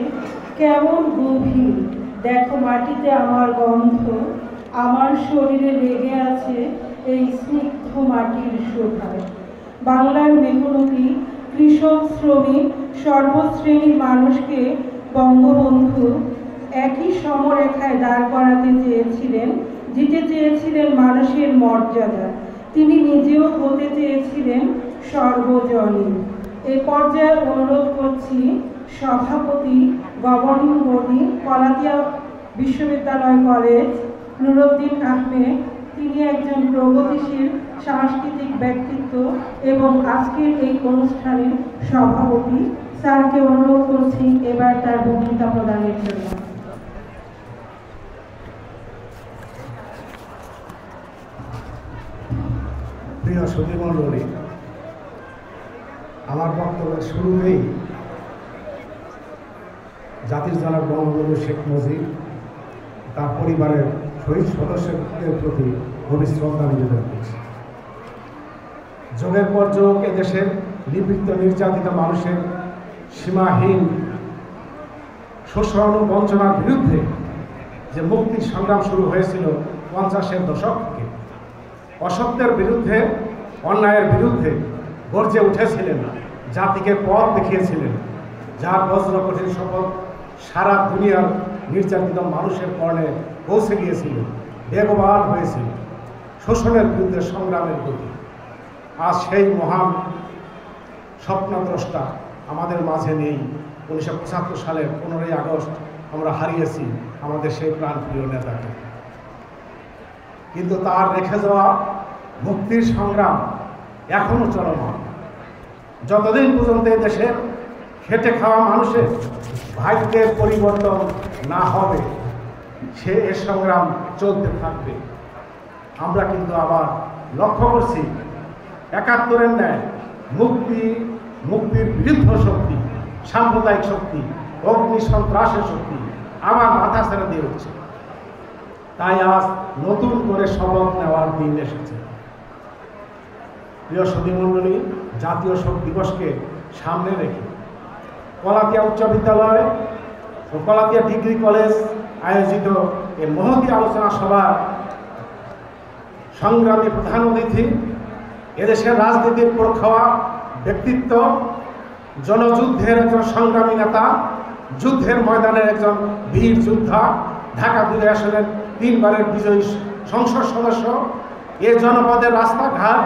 S9: কেমন গভীর, দেখো মাটিতে আমার গন্ধ, আমার শরীরে লেগে আছে এই স্নিগ্ধ মাটির শোভায়। বাংলার মেহনতি কৃষক, শ্রমিক, সর্বশ্রেণীর মানুষকে বঙ্গবন্ধু একই সমরেখায় দাঁড় করাতে চেয়েছিলেন, দিতে চেয়েছিলেন মানুষের মর্যাদা। তিনি নিজেও হতে চেয়েছিলেন সর্বজনীন। এ পর্যায়ে অনুরোধ করছি সভাপতি গভর্নিং বডি কলাতিয়া বিশ্ববিদ্যালয় কলেজ নুরুদ্দিন আহমেদ, তিনি একজন প্রগতিশীল সাংস্কৃতিক ব্যক্তিত্ব এবং আজকের এই অনুষ্ঠানের সভাপতি, স্যারকে অনুরোধ করছি এবার তার বক্তৃতা প্রদানের জন্য।
S19: প্রিয় সুধীমণ্ডলী, আমার বক্তব্যের শুরুতেই জাতির জনক বঙ্গবন্ধু শেখ মুজিব তার পরিবারের শহীদ সদস্যদের প্রতি গভীর শ্রদ্ধা নিবেদন করছি। যুগের পর যুগ এদেশের নিপীড়িত নির্যাতিত মানুষের সীমাহীন শোষণ ও বঞ্চনার বিরুদ্ধে যে মুক্তির সংগ্রাম শুরু হয়েছিল 50-এর দশক থেকে, অসত্যের বিরুদ্ধে, অন্যায়ের বিরুদ্ধে গর্জে উঠেছিলেন, জাতিকে পথ দেখিয়েছিলেন, যার বজ্র কঠিন শপথ সারা দুনিয়ার নির্যাতিত মানুষের কর্ণে পৌঁছে গিয়েছিল, বেগবান হয়েছিল শোষণের বিরুদ্ধে সংগ্রামের প্রতি। আজ সেই মহান স্বপ্নদ্রষ্টা আমাদের মাঝে নেই। 1975 সালের 15ই আগস্ট আমরা হারিয়েছি আমাদের সেই প্রাণপ্রিয় নেতাকে, কিন্তু তার রেখে যাওয়া মুক্তির সংগ্রাম এখনো চলমান। যতদিন পর্যন্ত দেশের খেটে খাওয়া মানুষের ভাগ্যের পরিবর্তন না হবে, সে এ সংগ্রাম চলতে থাকবে। আমরা কিন্তু আবার লক্ষ্য করছি 71-এর ন্যায় মুক্তির বিরুদ্ধ শক্তি, সাম্প্রদায়িক শক্তি, অগ্নি সন্ত্রাসের শক্তি আবার মাথা ছেড়ে দিয়ে উঠছে। তাই আজ নতুন করে শপথ নেওয়ার দিন এসেছে। প্রিয় সুধীমণ্ডলী, জাতীয় শোক দিবসকে সামনে রেখে কলাতিয়া উচ্চ বিদ্যালয় ও কলাতিয়া ডিগ্রি কলেজ আয়োজিত এই মহতী আলোচনা সভার সংগ্রামী প্রধান অতিথি, এদেশের রাজনীতির প্রখর ব্যক্তিত্ব, জনযুদ্ধের একজন সংগ্রামী নেতা, যুদ্ধের ময়দানের একজন বীর যোদ্ধা, ঢাকা 2 আসনের 3 বারের বিজয়ী সংসদ সদস্য, এ জনপদের রাস্তাঘাট,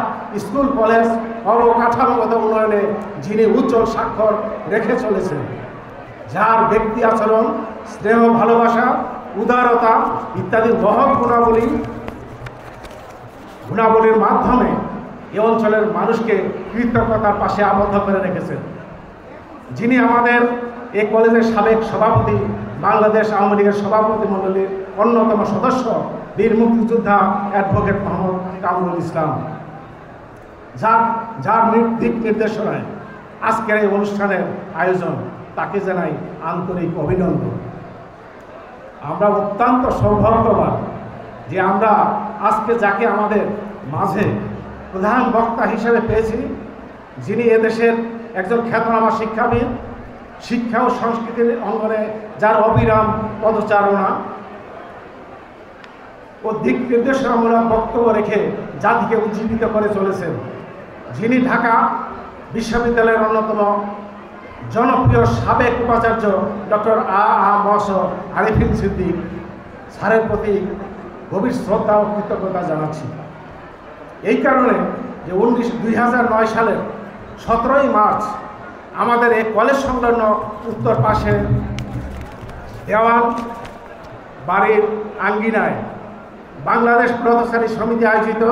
S19: স্কুল কলেজ অবকাঠামোগত উন্নয়নে যিনি উজ্জ্বল স্বাক্ষর রেখে চলেছেন, যার ব্যক্তি আচরণ, স্নেহ, ভালোবাসা, উদারতা ইত্যাদি মহৎ গুণাবলীর মাধ্যমে এ অঞ্চলের মানুষকে কৃতজ্ঞতার পাশে আবদ্ধ করে রেখেছেন, যিনি আমাদের এই কলেজের সাবেক সভাপতি, বাংলাদেশ আওয়ামী লীগের সভাপতি মণ্ডলীর অন্যতম সদস্য, বীর মুক্তিযোদ্ধা অ্যাডভোকেট মোহাম্মদ কামরুল ইসলাম, যার দিক নির্দেশনায় আজকের এই অনুষ্ঠানের আয়োজন, তাকে জানাই আন্তরিক অভিনন্দন। আমরা অত্যন্ত সৌভাগ্যবান যে আমরা আজকে যাকে আমাদের মাঝে প্রধান বক্তা হিসেবে পেয়েছি, যিনি এদেশের একজন খ্যাতনামা শিক্ষাবিদ, শিক্ষা ও সংস্কৃতির অঙ্গনে যার অবিরাম পদচারণা ও দিক নির্দেশনামূলক বক্তব্য রেখে জাতিকে উজ্জীবিত করে চলেছেন, যিনি ঢাকা বিশ্ববিদ্যালয়ের অন্যতম জনপ্রিয় সাবেক উপাচার্য ডক্টর আরিফিন সিদ্দিক স্যারের প্রতি গভীর শ্রদ্ধা ও কৃতজ্ঞতা জানাচ্ছি। এই কারণে যে 2009 সালের 17ই মার্চ আমাদের এই কলেজ সংলগ্ন উত্তর পাশে দেওয়ান বাড়ির আঙ্গিনায় বাংলাদেশ ব্রতচারী সমিতি আয়োজিত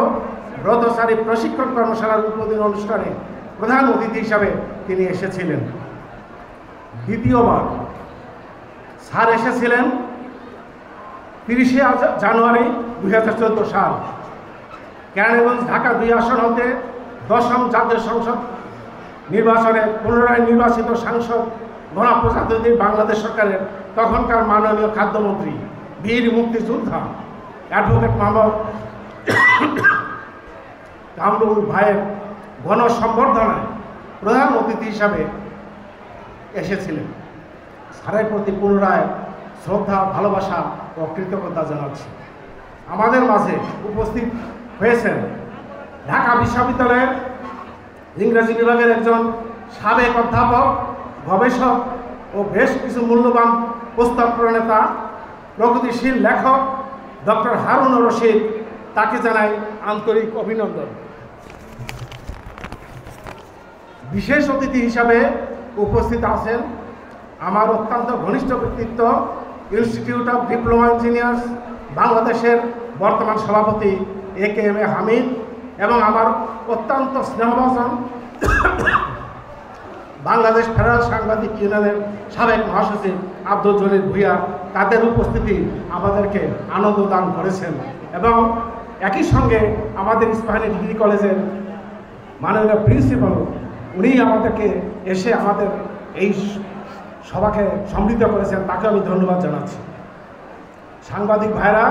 S19: ব্রতচারী প্রশিক্ষণ কর্মশালার উদ্বোধনী অনুষ্ঠানে প্রধান অতিথি হিসাবে তিনি এসেছিলেন। দ্বিতীয়বার স্যার এসেছিলেন 30শে জানুয়ারি 2014 সাল কেরানীগঞ্জ ঢাকা 2 আসন হতে 10ম জাতীয় সংসদ নির্বাচনে পুনরায় নির্বাচিত সাংসদ গণপ্রজাতন্ত্রী বাংলাদেশ সরকারের তখনকার মাননীয় খাদ্যমন্ত্রী বীর মুক্তিযোদ্ধা অ্যাডভোকেট মোহাম্মদ কামরুল ভাইয়ের গণসম্বর্ধনায় প্রধান অতিথি হিসাবে এসেছিলেন। স্যারের প্রতি পুনরায় শ্রদ্ধা, ভালোবাসা ও কৃতজ্ঞতা জানাচ্ছি। আমাদের মাঝে উপস্থিত হয়েছেন ঢাকা বিশ্ববিদ্যালয়ের ইংরেজি বিভাগের একজন সাবেক অধ্যাপক, গবেষক ও বেশ কিছু মূল্যবান পুস্তক প্রণেতা, প্রগতিশীল লেখক ডক্টর হারুন রশিদ। তাকে জানাই আন্তরিক অভিনন্দন। বিশেষ অতিথি হিসাবে উপস্থিত আছেন আমার অত্যন্ত ঘনিষ্ঠ ব্যক্তিত্ব, ইনস্টিটিউট অফ ডিপ্লোমা ইঞ্জিনিয়ার্স বাংলাদেশের বর্তমান সভাপতি AKM হামিদ এবং আমার অত্যন্ত স্নেহভাজন বাংলাদেশ ফেডারেল সাংবাদিক ইউনিয়নের সাবেক মহাসচিব আব্দুল জলিল ভূঁইয়া। তাদের উপস্থিতি আমাদেরকে আনন্দ দান করেছেন এবং একই সঙ্গে আমাদের ইস্পাহানী ডিগ্রি কলেজের মাননীয় প্রিন্সিপাল, উনি আমাদেরকে এসে আমাদের এই সভাকে সমৃদ্ধ করেছেন, তাকে আমি ধন্যবাদ জানাচ্ছি। সাংবাদিক ভাইরা,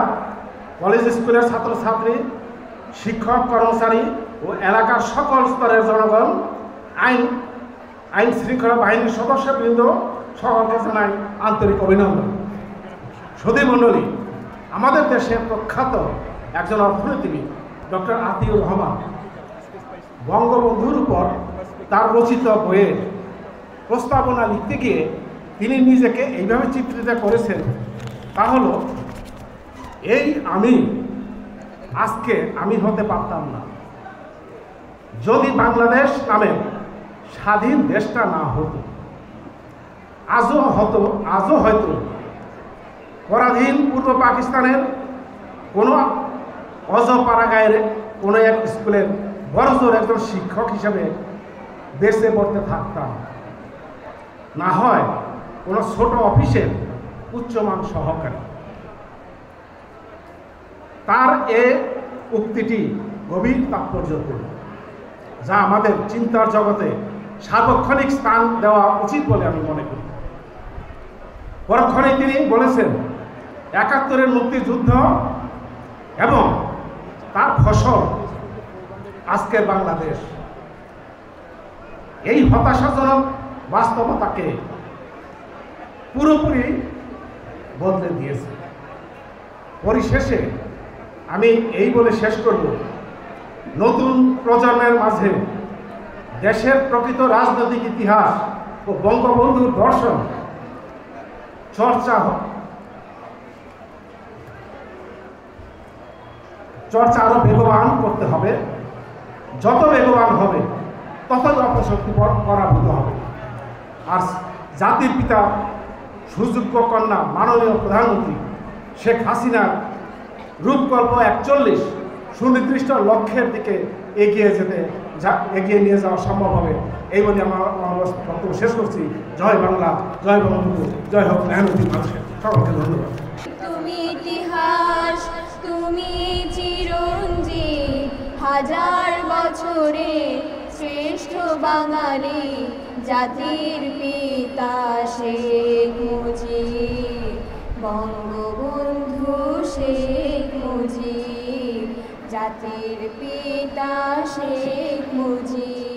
S19: কলেজ স্কুলের ছাত্রছাত্রী, শিক্ষক কর্মচারী ও এলাকার সকল স্তরের জনগণ, আইন শৃঙ্খলা বাহিনীর সদস্যবৃন্দ, সকলকে জানাই আন্তরিক অভিনন্দন। সুধী মণ্ডলী, আমাদের দেশের প্রখ্যাত একজন অর্থনীতিবিদ ডক্টর আতিউর রহমান বঙ্গবন্ধুর উপর তার রচিত বইয়ের প্রস্তাবনা লিখতে গিয়ে তিনি নিজেকে এইভাবে চিত্রিত করেছেন, তা হলো আজকে আমি হতে পারতাম না যদি বাংলাদেশ নামে স্বাধীন দেশটা না হতো। আজও হয়তো পরাধীন পূর্ব পাকিস্তানের কোনো অজপাড়াগাঁয়ের কোনো এক স্কুলের বড়জোর একজন শিক্ষক হিসাবে বেঁচে পড়তে থাকতাম, না হয় কোনো ছোট অফিসের উচ্চমান সহকারী। তার এ উক্তিটি গভীর তাৎপর্যপূর্ণ, যা আমাদের চিন্তার জগতে সার্বক্ষণিক স্থান দেওয়া উচিত বলে আমি মনে করি। পরক্ষণে তিনি বলেছেন, ৭১-এর মুক্তিযুদ্ধ এবং তার ফসল আজকের বাংলাদেশ। এই হতাশাজনক বাস্তবতাকে পুরোপুরি বদলে দিয়েছে। পরিশেষে আমি এই বলে শেষ করব, নতুন প্রজন্মের মাঝে দেশের প্রকৃত রাজনৈতিক ইতিহাস ও বঙ্গবন্ধুর দর্শন চর্চা আরো বেগবান করতে হবে। যত বেগবান হবে ততই অপশক্তি পরাভূত হবে। আর জাতির পিতা সুযোগ্য কন্যা মাননীয় প্রধানমন্ত্রী শেখ হাসিনার রূপকল্প ৪১ সুনির্দিষ্ট লক্ষ্যের দিকে এগিয়ে নিয়ে যাওয়া সম্ভব হবে। এই বলে আমার বক্তব্য শেষ করছি। জয় বাংলা, জয় বঙ্গবন্ধু, জয় হোক মেহনতি মানুষের। সকলকে ধন্যবাদ।
S13: তুমি ইতিহাস, তুমি চিরঞ্জীব, হাজার বছরে শ্রেষ্ঠ বাঙালি, জাতির পিতা শেখ মুজিব, বঙ্গবন্ধু শেখ মুজিব, জাতির পিতা শেখ মুজিব।